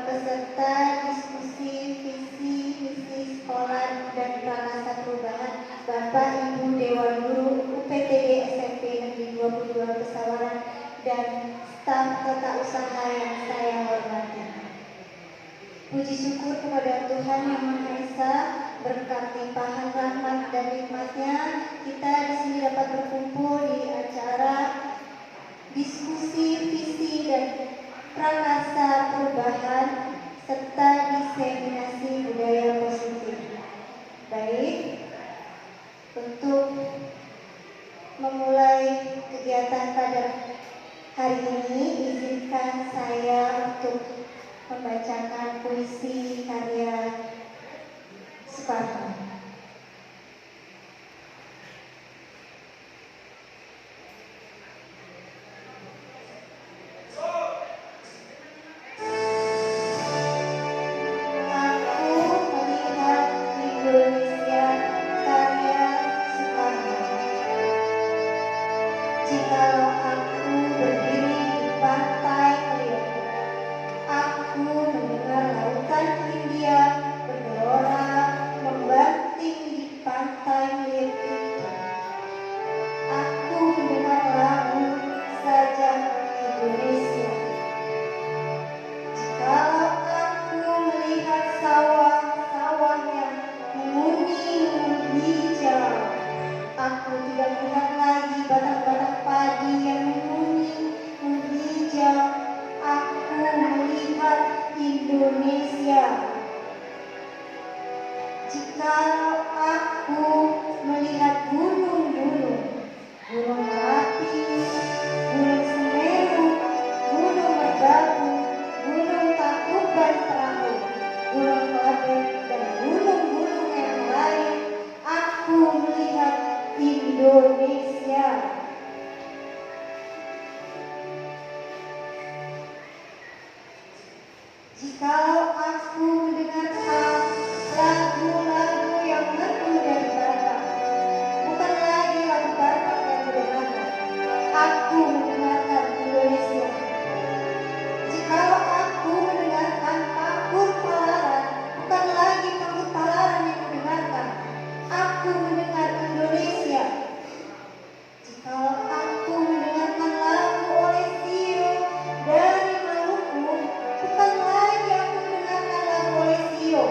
peserta diskusi visi misi sekolah dan prakasa perubahan Bapak Ibu Dewan Guru UPTD SMP Negeri 22 Pesawaran dan staf tata usaha yang saya hormati. Puji syukur kepada Tuhan Yang Maha Esa, berkat limpahan rahmat dan nikmatnya kita di sini dapat berkumpul di acara diskusi visi dan prakasa perubahan serta diseminasi budaya positif. Baik, untuk memulai kegiatan pada hari ini, izinkan saya untuk membacakan puisi karya Soekarno. Jikalau aku berdiri di pantai Kriok, aku mendengar lautan Hindia bergelora membanting di pantai Kriok itu. Aku mendengar lagu sajak Indonesia. Jikalau aku melihat sawah-sawah yang menguning hijau, aku tidak melihat lagi batang-batang padi yang menguning menghijau. Aku melihat Indonesia. Jikalau aku melihat gunung-gunung, Gunung Merapi, Gunung Semeru, Gunung Merbabu, Gunung Tangkuban Perahu, Gunung Klaben, dan gunung-gunung yang lain, aku melihat Indonesia. Jikalau aku mendengar lagu-lagu yang merdu dari Batak, bukan lagi lagu Batak yang mendengarkan, aku mendengarkan Indonesia. Jikalau aku mendengarkan Pangkur Palaran, bukan lagi Pangkur Palaran yang mendengarkan, aku mendengar Indonesia. Jikalau aku mendengarkan lagu Olesio dari Maluku, bukan lagi aku mendengarkan lagu Olesio,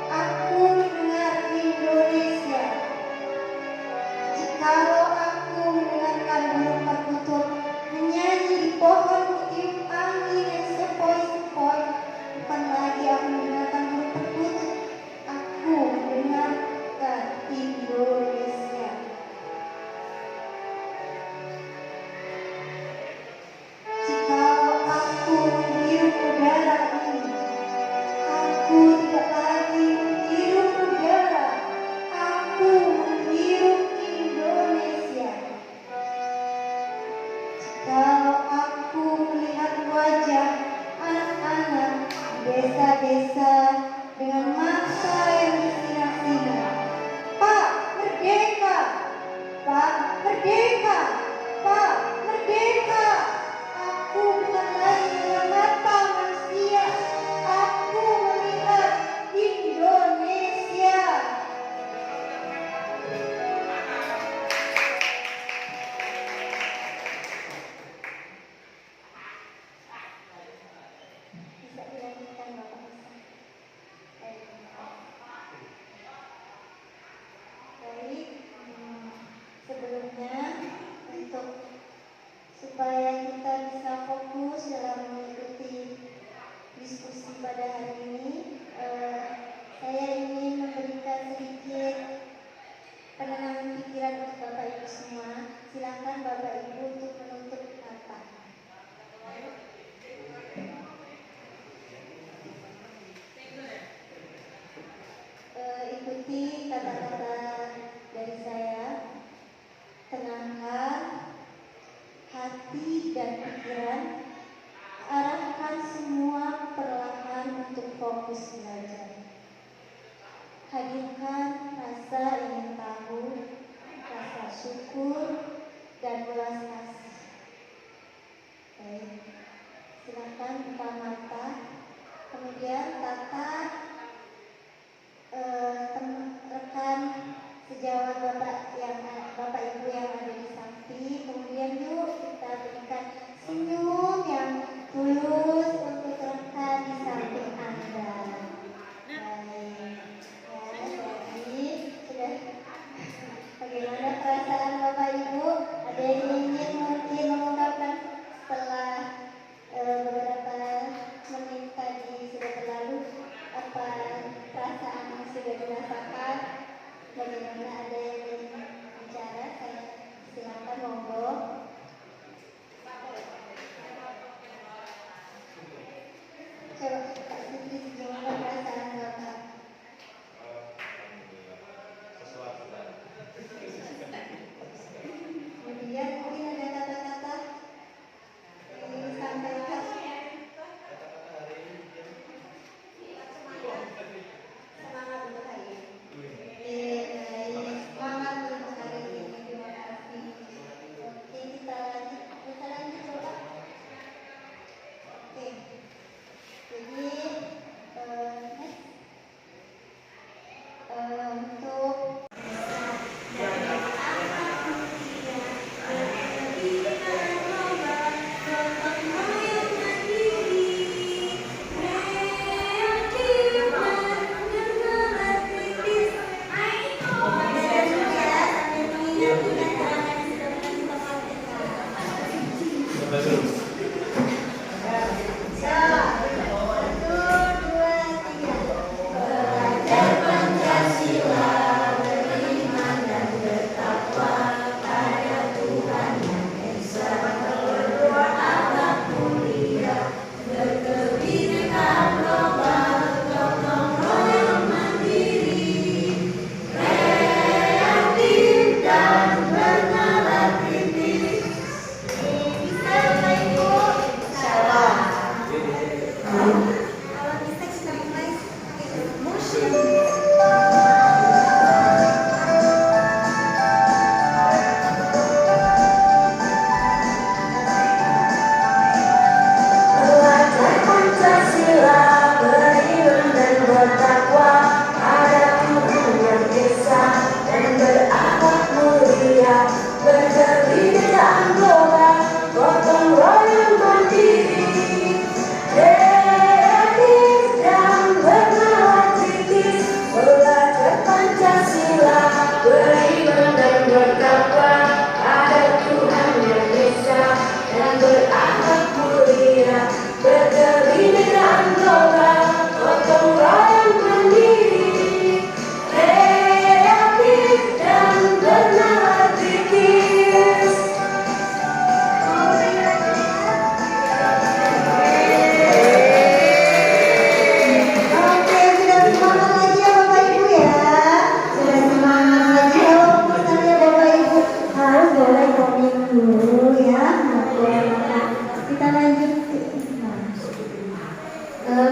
aku mendengar Indonesia. Jikalau aku mendengarkan burung perkutut menyanyi di pohon tiup angin yang sepoi-sepoi, bukan lagi aku mendengarkan burung perkutut, aku mendengarkan Indonesia. Jikalau aku menghirup udara ini, aku tidak lagi menghirup udara, aku menghirup Indonesia. Jikalau aku melihat wajah anak-anak di desa-desa dengan mata yang bersinar-sinar, Pak Merdeka, Pak Merdeka, Pak Merdeka. Aku bukan lagi melihat mata manusia, aku melihat Indonesia. Bisa dilanjutkan Bapak Ustaz? Baik. persilahkan buka mata. Kemudian kakak rekan sejawat bapak ibu yang ada di samping. Kemudian yuk kita berikan senyum yang tulus untuk rekan di samping Anda. Baik, ya, jadi sudah. Bagaimana perasaan bapak ibu? Ada yang ingin mungkin mengungkapkan setelah beberapa menit tadi sudah berlalu, apa perasaan yang sudah dirasakan? Bagaimana, ada yang ingin bicara? Saya silakan, monggo. Coba Kak Siti, gimana perasaan bapak? Kemudian mungkin ada kata-kata yang ingin disampaikan. Semangat untuk hari ini. Semangat untuk hari ini. Terima kasih. Oke, kita lanjut coba. Oke. Jadi untuk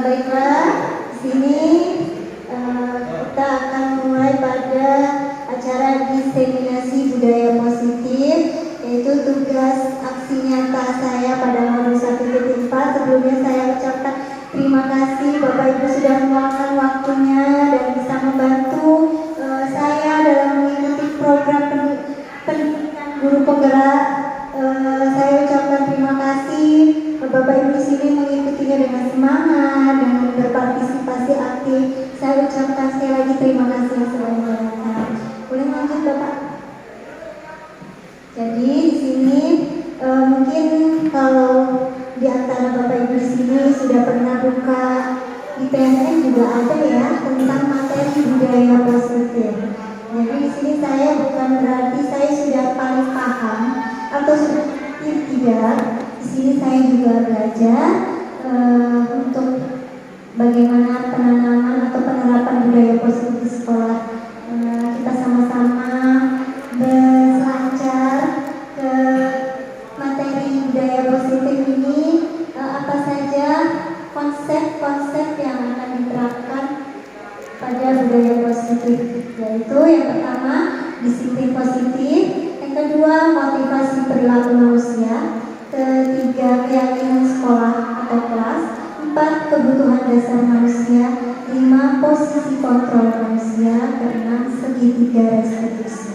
baiklah, di sini kita akan mulai pada acara diseminasi budaya positif, yaitu tugas aksi nyata saya pada modul 1.4. Sebelumnya saya ucapkan terima kasih Bapak Ibu sudah meluangkan waktunya dan bisa membantu saya dalam mengikuti program pendidikan guru penggerak. Saya ucapkan terima kasih. Bapak Ibu di sini mengikutinya dengan semangat, dengan berpartisipasi aktif. Saya ucapkan sekali lagi terima kasih yang sebanyak-banyaknya. Boleh lanjut Bapak? Jadi di sini mungkin kalau di antara Bapak Ibu di sini sudah pernah buka di PNN juga ada ya tentang materi budaya positif. Jadi di sini saya bukan berarti saya sudah paling paham atau sudah tidak. Di sini saya juga belajar untuk bagaimana penanaman atau penerapan budaya positif di sekolah. Kita sama-sama berselancar ke materi budaya positif ini, apa saja konsep-konsep yang akan diterapkan pada budaya positif, yaitu yang pertama disiplin positif, yang kedua motivasi perilaku manusia, ketiga keyakinan sekolah atau dasar manusia, 5 posisi kontrol manusia, ke-6 segitiga restitusi.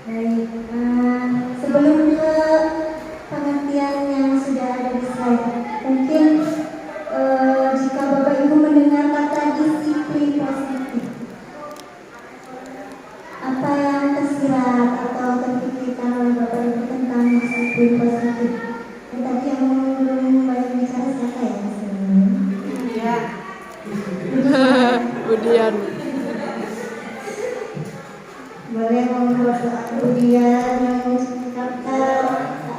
Baik, sebelum ke pengertian yang sudah ada di slide, mungkin jika Bapak Ibu mendengar kata disiplin positif, apa yang tersirat atau terpikirkan oleh Bapak Ibu tentang disiplin positif? Tadi yang belum banyak bicara siapa ya? Ya. Budian. Boleh membuat Budian mengucapkan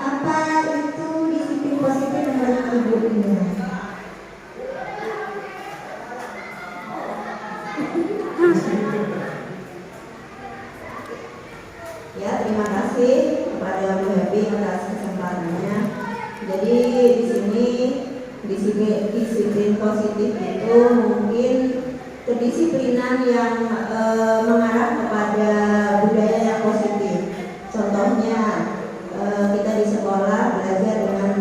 apa itu disiplin positif menurut Ibu ini? Ya, terima kasih kepada Bu Happy atas kesempatannya. Jadi di sini disiplin positif itu mungkin kedisiplinan yang mengarah kepada budaya yang positif. Contohnya kita di sekolah belajar dengan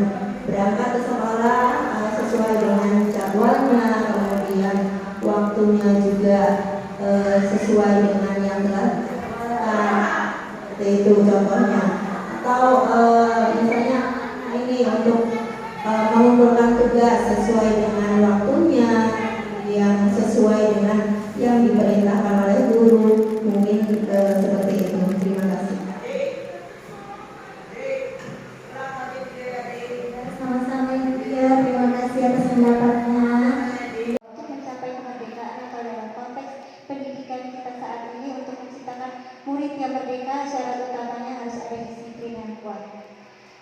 berangkat ke sekolah sesuai dengan jadwalnya, kemudian waktunya juga sesuai dengan yang telah seperti itu contohnya. Atau misalnya ini untuk mengumpulkan tugas sesuai dengan waktunya, yang sesuai dengan yang diperintahkan oleh guru, mungkin seperti itu. Terima kasih. Sama-sama Ibu Dia, terima kasih atas pendapatnya. Untuk mencapai kemerdekaan atau dalam konteks pendidikan kita saat ini, untuk menciptakan murid yang merdeka, syarat utamanya harus ada disiplin yang kuat.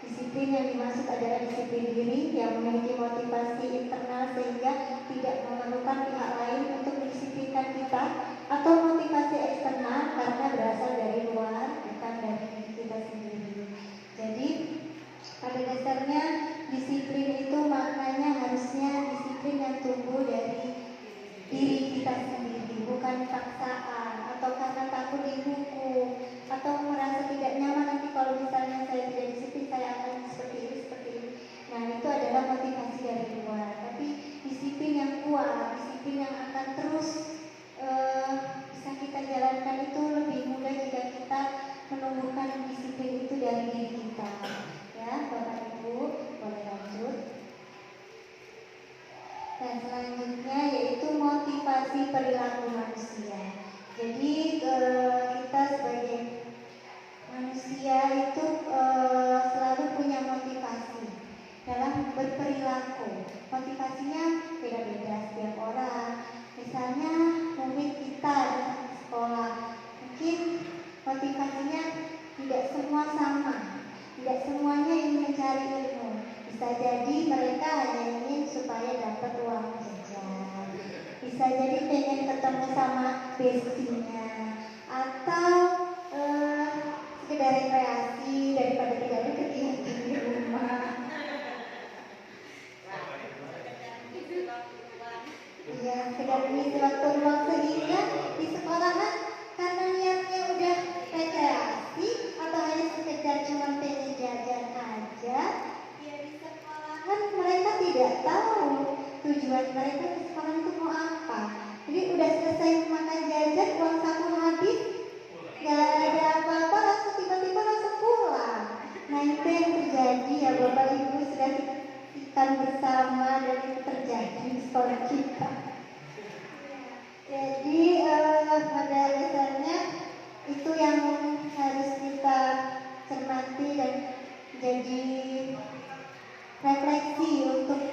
Disiplin yang dimaksud adalah disiplin diri yang memiliki motivasi internal sehingga tidak memerlukan pihak lain untuk mendisiplinkan kita, atau motivasi eksternal karena berasal dari luar, bukan dari diri kita sendiri. Jadi pada dasarnya disiplin itu maknanya harusnya disiplin yang tumbuh dari diri kita sendiri, bukan paksaan atau karena takut dihukum atau merasa tidak nyaman nanti kalau misalnya saya tidak disiplin saya akan seperti ini. Nah, itu adalah motivasi dari luar. Tapi disiplin yang kuat, disiplin yang akan terus bisa kita jalankan itu lebih mudah jika kita menumbuhkan disiplin itu dari diri kita. Ya, Bapak Ibu, boleh lanjut. Dan selanjutnya yaitu motivasi perilaku manusia. Jadi kita sebagai manusia itu selalu punya motivasi dalam berperilaku. Motivasinya beda-beda setiap orang. Misalnya mungkin kita di sekolah, mungkin motivasinya tidak semua sama. Tidak semuanya ingin mencari ilmu. Bisa jadi mereka hanya ingin supaya dapat uang jajan. Bisa jadi pengen ketemu sama bestinya, atau sekedar rekreasi daripada tidak ada kegiatan di rumah. Ya, sekedar mengisi waktu luang sehingga di sekolahan karena niatnya udah rekreasi atau hanya sekedar cuma pengen jajan aja, ya di sekolahan mereka tidak tahu tujuan mereka ke sekolah itu mau apa. Jadi udah selesai makan jajan, uang saku habis, gak ada apa-apa, langsung tiba-tiba langsung pulang. Nah, itu yang terjadi ya Bapak Ibu, sudah kita bersama dan itu terjadi di sekolah kita. Jadi pada dasarnya itu yang harus kita cermati dan jadi refleksi untuk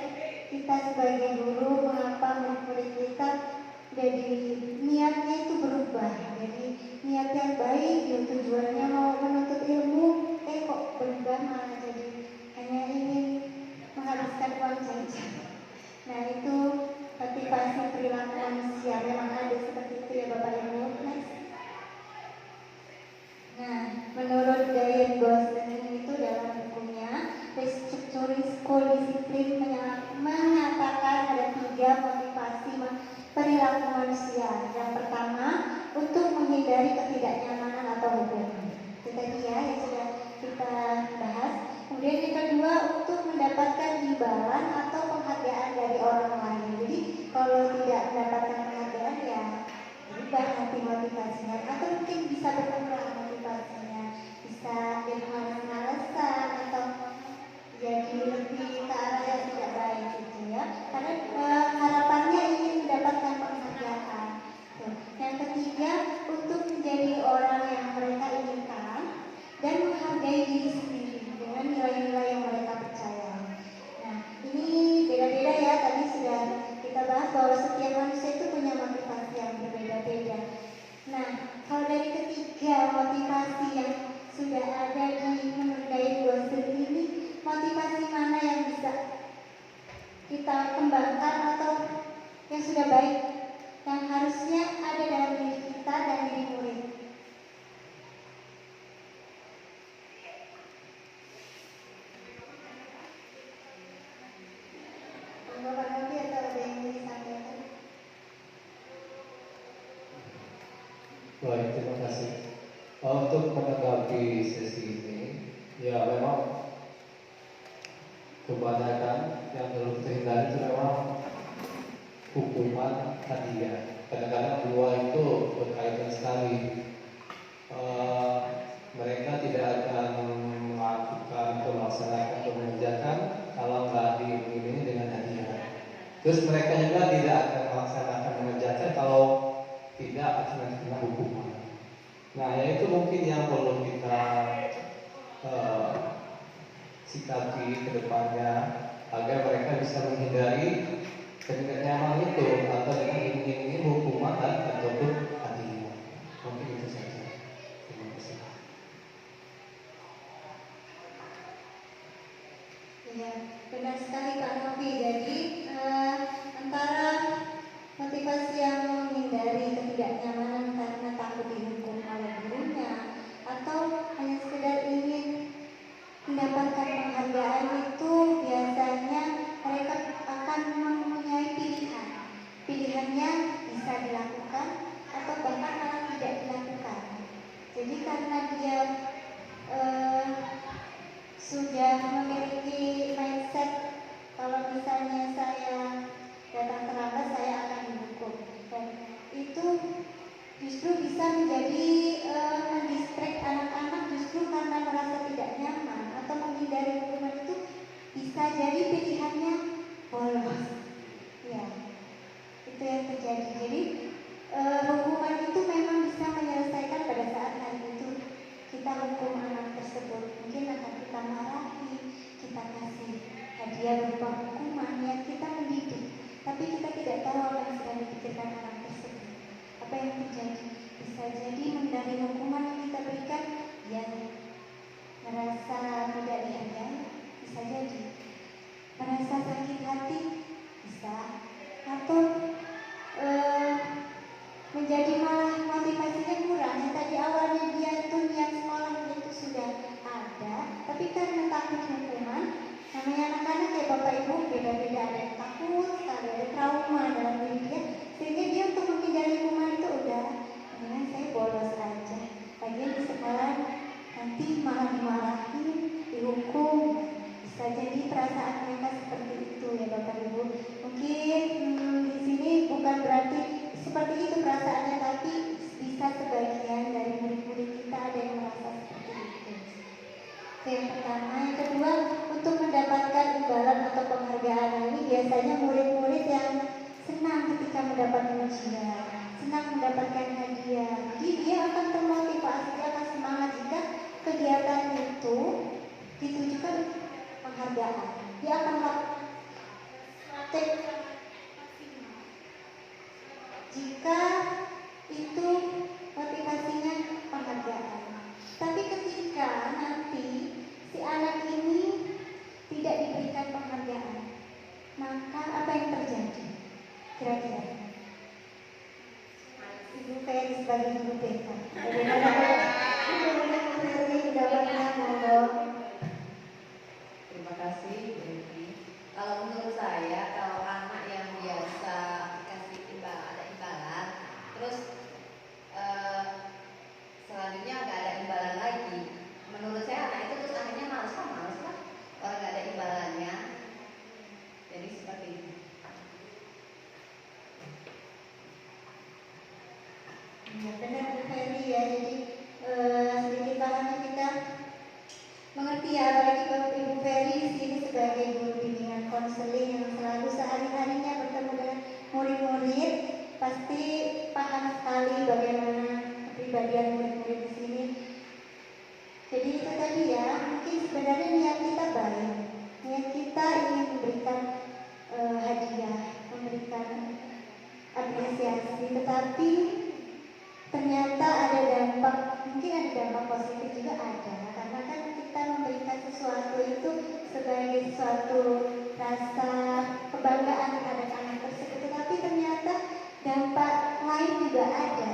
kita sebagai guru, mengapa murid kita jadi niatnya itu berubah. Jadi niat yang baik, tujuannya mau menuntut ilmu, kok berubah malah jadi hanya ingin menghabiskan uang jajan. Nah, itu motivasi perilaku manusia, memang ada seperti itu ya Bapak Ibu. Nah, menurut Diane Gosling itu dalam bukunya Restructuring School Discipline menyatakan ada 3 motivasi perilaku manusia. Yang pertama, untuk menghindari ketidaknyamanan atau hukuman. Itu tadi ya yang sudah kita bahas. Kemudian yang kedua, untuk mendapatkan imbalan atau penghargaan berubah nanti motivasinya, atau mungkin bisa berkurang motivasinya, bisa jadi malas-malasan atau jadi lebih ke arah yang tidak baik gitu ya, karena harapannya ingin mendapatkan penghargaan. Yang ketiga, untuk menjadi orang yang mereka inginkan dan menghargai diri sendiri dengan nilai-nilai yang mereka percaya. Nah, ini beda-beda ya, tadi sudah kita bahas bahwa setiap manusia itu punya motivasi yang berbeda-beda. Nah, kalau dari ketiga motivasi yang sudah ada di mengenai dosen ini, motivasi mana yang bisa kita kembangkan atau yang sudah baik, yang harusnya ada dalam diri kita dan diri murid? Bapak Nabi atau ada yang ingin disampaikan? Baik, terima kasih. Untuk menanggapi sesi ini, ya memang kebanyakan yang perlu kita hindari itu memang hukuman hadiah. Kadang-kadang dua itu berkaitan sekali. Mereka tidak akan melakukan atau melaksanakan atau mengerjakan kalau nggak diiringi dengan hadiah. Terus mereka juga tidak akan melaksanakan mengerjakan kalau tidak akan kena hukuman. Nah, ya itu mungkin yang perlu kita sikapi ke depannya agar mereka bisa menghindari ketidaknyamanan itu atau dengan ini hukuman ataupun hadiah. Mungkin itu saja. Terima kasih. Ya, benar sekali Pak Novi. Jadi antara motivasi yang menghindari ketidaknyamanan karena takut dihukum oleh gurunya atau hanya sekedar ingin mendapatkan penghargaan, itu biasanya mereka akan mempunyai pilihan. Pilihannya bisa dilakukan atau bahkan malah tidak dilakukan. Jadi karena dia sudah memiliki mindset kalau misalnya saya datang terlambat saya akan dihukum, dan itu justru bisa menjadi mendistract anak-anak justru karena merasa tidak nyaman atau menghindari hukuman. Itu bisa jadi pilihannya bolos. Ya, itu yang terjadi. Jadi hukuman itu memang bisa menyelesaikan pada saat hari itu kita hukum anak tersebut. Mungkin akan kita marahi, kita kasih hadiah berupa hukuman yang kita mendidik, tapi kita tidak tahu apa yang sedang dipikirkan anak tersebut. Apa yang terjadi? Bisa jadi dari hukuman yang kita berikan yang merasa tidak dihargai, bisa jadi merasa sakit hati, bisa, atau menjadi malah motivasinya kurang. Yang tadi awalnya dia itu niat sekolahnya itu sudah ada, tapi karena takut hukuman, namanya anak-anak ya Bapak Ibu beda-beda, ada yang takut, ada yang trauma dalam diri dia, sehingga dia untuk menghindari hukuman itu udah mendingan saya bolos aja. Lagian di sekolah nanti malah dimarahin, dihukum. Bisa jadi perasaan mereka seperti itu ya Bapak Ibu. Mungkin di sini bukan berarti seperti itu perasaannya, tapi bisa sebagian dari murid-murid kita ada yang merasa seperti itu. Itu yang pertama. Yang kedua, untuk mendapatkan imbalan atau penghargaan ini biasanya murid-murid yang senang ketika mendapat ujian, senang mendapatkan hadiah. Jadi dia akan termotivasi, dia akan semangat jika kegiatan itu ditujukan penghargaan. Dia akan strategi jika itu motivasinya penghargaan. Tapi ketika nanti si anak ini tidak diberikan penghargaan, maka apa yang terjadi? Kira-kira Ibu kayak sebagai guru BK. Bagaimana materi dapatnya, monggo. Terima kasih, Devi. Kalau menurut saya, kalau anak yang biasa dikasih ada imbalan, terus Jadi sedikit banget kita mengerti ya, apalagi Bapak Ibu Ferry di sini sebagai guru bimbingan konseling yang selalu sehari-harinya bertemu dengan murid-murid, pasti paham sekali bagaimana kepribadian murid-murid di sini. Jadi itu tadi ya, mungkin sebenarnya niat kita baik, niat kita ingin memberikan hadiah, memberikan apresiasi, tetapi ternyata ada dampak, mungkin ada dampak positif juga ada, karena kan kita memberikan sesuatu itu sebagai suatu rasa kebanggaan terhadap anak tersebut, tetapi ternyata dampak lain juga ada.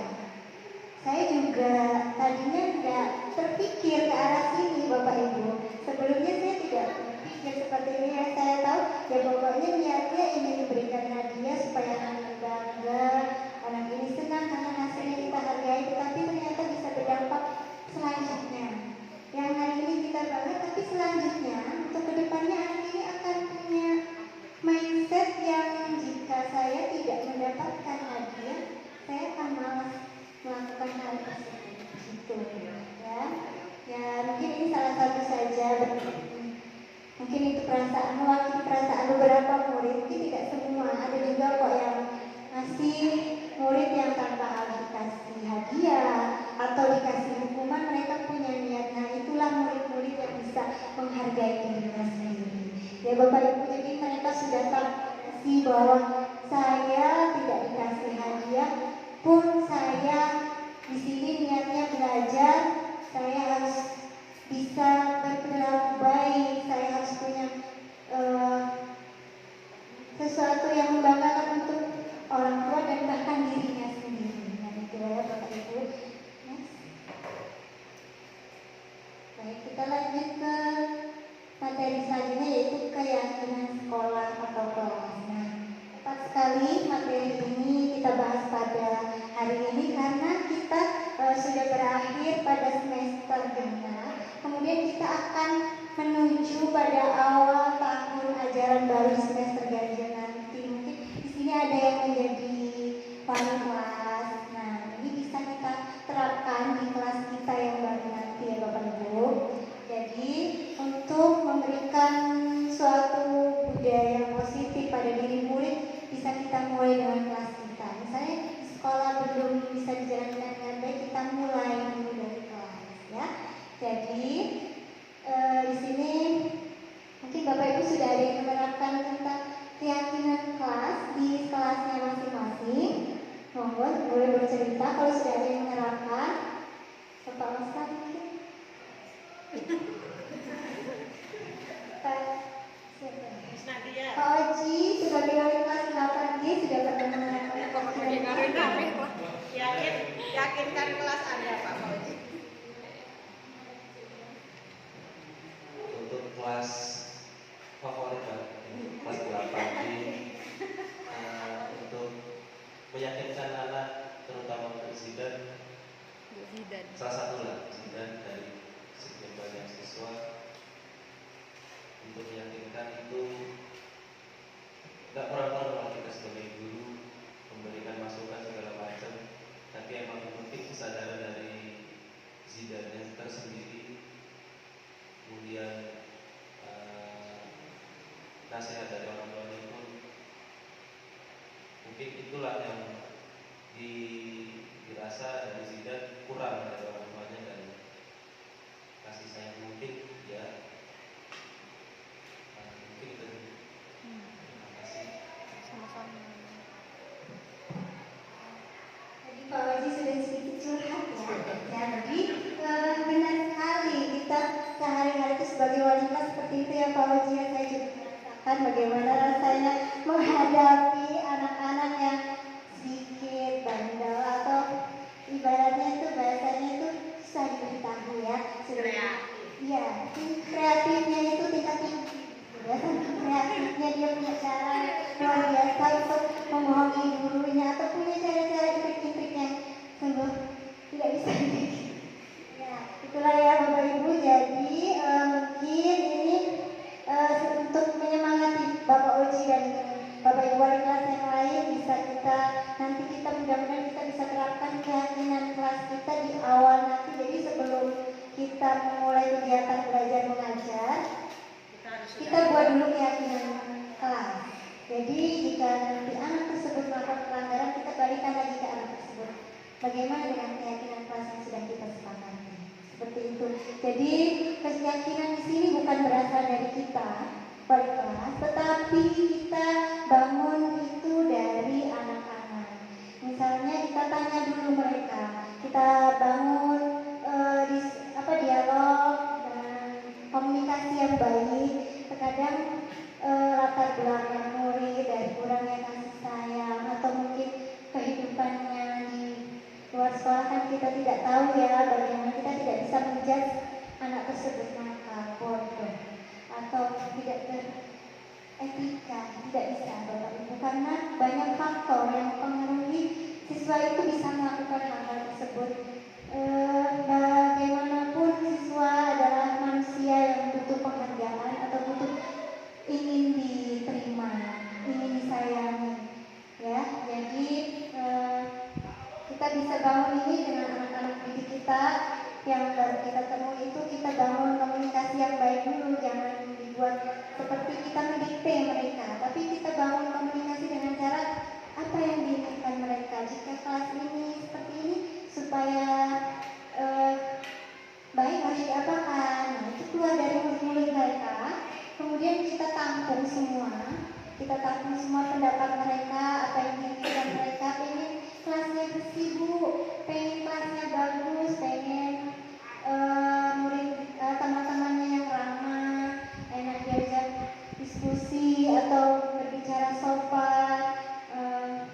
Saya juga tadinya tidak terpikir ke arah sini Bapak Ibu. Sebelumnya saya tidak berpikir seperti ini. Yang saya tahu ya pokoknya niatnya ingin memberikan hadiah supaya anak bangga, anak ini senang karena hasilnya kita hargai, tetapi ternyata bisa berdampak selanjutnya. Yang hari ini kita bangga, tapi selanjutnya untuk kedepannya anak ini akan punya mindset yang jika saya tidak mendapatkan hadiah, saya akan malas melakukan hal tersebut, gitu ya. Ya mungkin ini salah satu saja, mungkin itu perasaan, mewakili perasaan beberapa murid, mungkin tidak semua, ada juga kok yang masih murid yang tanpa harus dikasih hadiah atau dikasih hukuman, mereka punya niat. Nah itulah murid-murid yang bisa menghargai dirinya sendiri. Ya Bapak Ibu, jadi mereka sudah tahu bahwa saya tidak dikasih hadiah pun saya di sini niatnya belajar, saya harus bisa berperilaku baik, saya harus punya sesuatu yang membanggakan untuk orang tua dan bahkan dirinya sendiri. Nah itu ya Bapak Ibu. Baik, kita lanjut ke materi selanjutnya, yaitu keyakinan sekolah atau kelas. Nah, tepat sekali materi ini kita bahas pada hari ini karena kita sudah berakhir pada semester genap. Kemudian kita akan menuju pada awal tahun ajaran baru semester ganjil nanti. Mungkin di sini ada yang menjadi wali kelas. Nah, ini bisa kita terapkan di kelas kita yang baru nanti ya Bapak Ibu. Jadi untuk memberikan suatu budaya yang positif pada diri murid, bisa kita mulai dengan kelas kita. Misalnya di sekolah belum bisa dijalankan dengan baik, kita mulai dulu dari kelas ya. Jadi di sini mungkin Bapak Ibu sudah ada yang menerapkan tentang keyakinan kelas di kelasnya masing-masing. Monggo boleh bercerita kalau sudah ada yang menerapkan. Bapak Ustaz mungkin. Pak Oji sebagai wali kelas 8D sudah pernah menerapkan. Yakinkan kelas Anda Pak Oji. Untuk kelas favorit kelas 8 ini untuk meyakinkan anak, terutama untuk Zidan, salah satu lah Zidan dari sekian banyak siswa, untuk meyakinkan itu tidak pernah kita sebagai guru memberikan masukan segala macam, tapi emang penting kesadaran dari Zidannya tersendiri, kemudian nasihat dari orang tuanya pun mungkin itulah yang dirasa dari Zidan kurang dari orang tuanya, dan kasih sayang mungkin ya mungkin itu. Terima kasih. Sama-sama. Tadi Pak Waji sudah sedikit curhat ya. Jadi benar sekali kita sehari-hari itu sebagai wali kelas seperti itu ya Pak Waji. Saya juga merasakan bagaimana rasanya menghadapi anak-anak yang sedikit bandel atau ibaratnya itu bahasanya itu susah diberitahu ya. Iya, kreatifnya itu tingkat tinggi. Ya, kreatifnya dia punya cara luar biasa untuk membohongi gurunya atau punya cara-cara trik-trik yang sungguh tidak bisa dibikin. Ya, itulah ya Bapak Ibu. Jadi mungkin ini untuk menyemangati Bapak Oji dan Bapak Ibu wali kelas yang lain bisa kita nanti kita mudah-mudahan kita bisa terapkan keyakinan kelas kita di awal nanti. Jadi sebelum kita memulai kegiatan belajar mengajar, kita buat dulu keyakinan kelas. Jadi jika nanti anak tersebut melakukan pelanggaran, kita balikan lagi ke anak tersebut. Bagaimana dengan keyakinan kelas yang sudah kita sepakati? Seperti itu. Jadi keyakinan di sini bukan berasal dari kita per kelas, tetapi kita bangun itu dari anak-anak. Misalnya kita tanya dulu mereka, kita bangun dialog dan komunikasi yang baik. Terkadang latar belakang murid dari kurangnya kasih sayang atau mungkin kehidupannya di luar sekolah kan kita tidak tahu ya bagaimana, kita tidak bisa menjudge anak tersebut nakal, bodoh atau tidak beretika, tidak bisa Bapak Ibu, karena banyak faktor yang mempengaruhi siswa itu bisa melakukan hal-hal tersebut. Bagaimanapun siswa adalah manusia yang butuh penghargaan atau butuh ingin diterima, ingin disayangi, ya. Jadi kita bisa bangun ini dengan anak-anak didik kita yang baru kita temui itu. Kita bangun komunikasi yang baik dulu, jangan dibuat seperti kita mendikte mereka, tapi kita bangun komunikasi dengan cara apa yang diinginkan mereka. Jika kelas ini seperti ini supaya baik harus diapakan, nah, itu keluar dari mulut mereka. Kemudian kita tampung semua pendapat mereka, apa yang diinginkan mereka. Pengen kelasnya bersih Bu, pengen kelasnya bagus, pengen teman-temannya yang ramah, enak diajak diskusi atau berbicara sopan,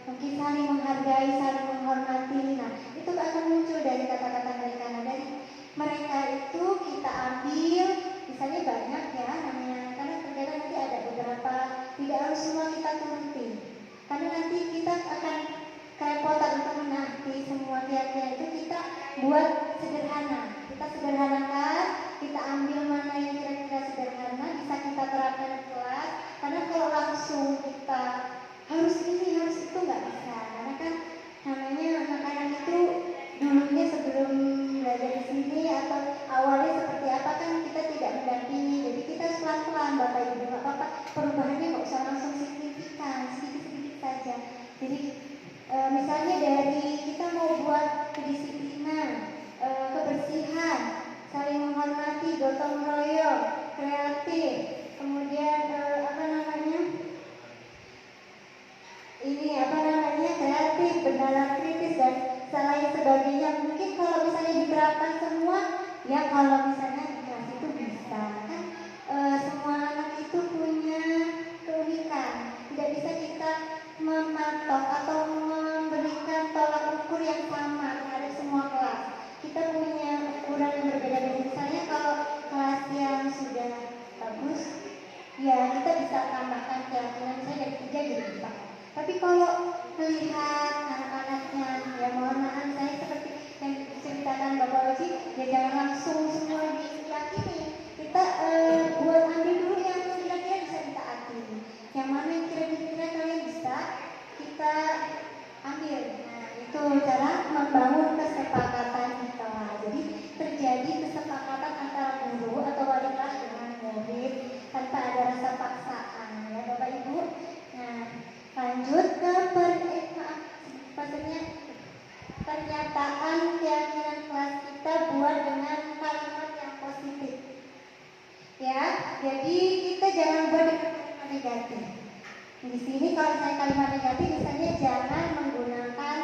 mungkin saling menghargai, saling menghormati. Nah, itu akan muncul dari kata-kata mereka. Nah, dari mereka itu kita ambil, misalnya banyak ya namanya, karena terkadang nanti ada beberapa, tidak harus semua kita turuti, karena nanti kita akan kerepotan untuk mengerti semua tiap-tiap itu. Kita buat sederhana, kita sederhanakan, kita ambil mana yang kira-kira sederhana bisa kita terapkan di kelas. Karena kalau langsung kita harus ini harus itu nggak bisa, karena kan namanya anak-anak itu dulunya sebelum belajar di sini atau awalnya seperti apa kan kita tidak mendampingi. Jadi kita pelan-pelan Bapak Ibu, nggak apa-apa, perubahannya nggak usah langsung signifikan, sedikit-sedikit saja. Jadi misalnya dari kita mau buat kedisiplinan, kebersihan, saling menghormati, gotong royong, kreatif, kemudian kreatif, bernalar kritis dan lain sebagainya. Mungkin kalau misalnya diterapkan semua, ya kalau misalnya di kelas itu bisa kan, semua anak itu punya keunikan. Tidak bisa kita mematok atau memberikan tolak ukur yang sama terhadap semua kelas. Kita punya ukuran yang berbeda-beda. Misalnya kalau kelas yang sudah bagus, ya kita bisa tambahkan keyakinan misalnya dari 3 jadi 4. Tapi kalau melihat anak-anaknya, ya mohon maaf saya seperti yang diceritakan Bapak Oji, ya jangan langsung semua diyakini. Kita buat ambil dulu yang kira-kira bisa ditaati. Yang mana yang kira-kira kalian bisa kita ambil. Nah, itu cara membangun kesepakatan di kelas. Jadi terjadi kesepakatan antara guru atau wali kelas dengan murid tanpa ada rasa paksaan, ya Bapak Ibu. Nah, lanjut ke pernyataan keyakinan kelas kita buat dengan kalimat yang positif. Ya, jadi kita jangan buat dengan kalimat negatif. Di sini kalau saya kalimat negatif, misalnya jangan menggunakan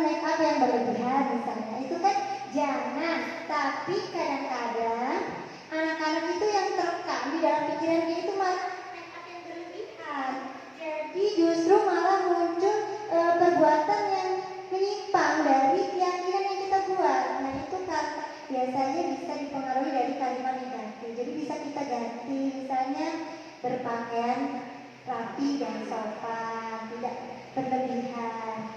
make up yang berlebihan misalnya. Itu kan jangan, tapi kadang-kadang anak-anak itu yang terekam di dalam pikirannya itu malah make up yang berlebihan. Jadi justru malah muncul perbuatan yang menyimpang dari keyakinan yang kita buat. Nah itu kan biasanya bisa dipengaruhi dari kalimat negatif. Jadi bisa kita ganti, misalnya berpakaian rapi dan sopan, tidak berlebihan.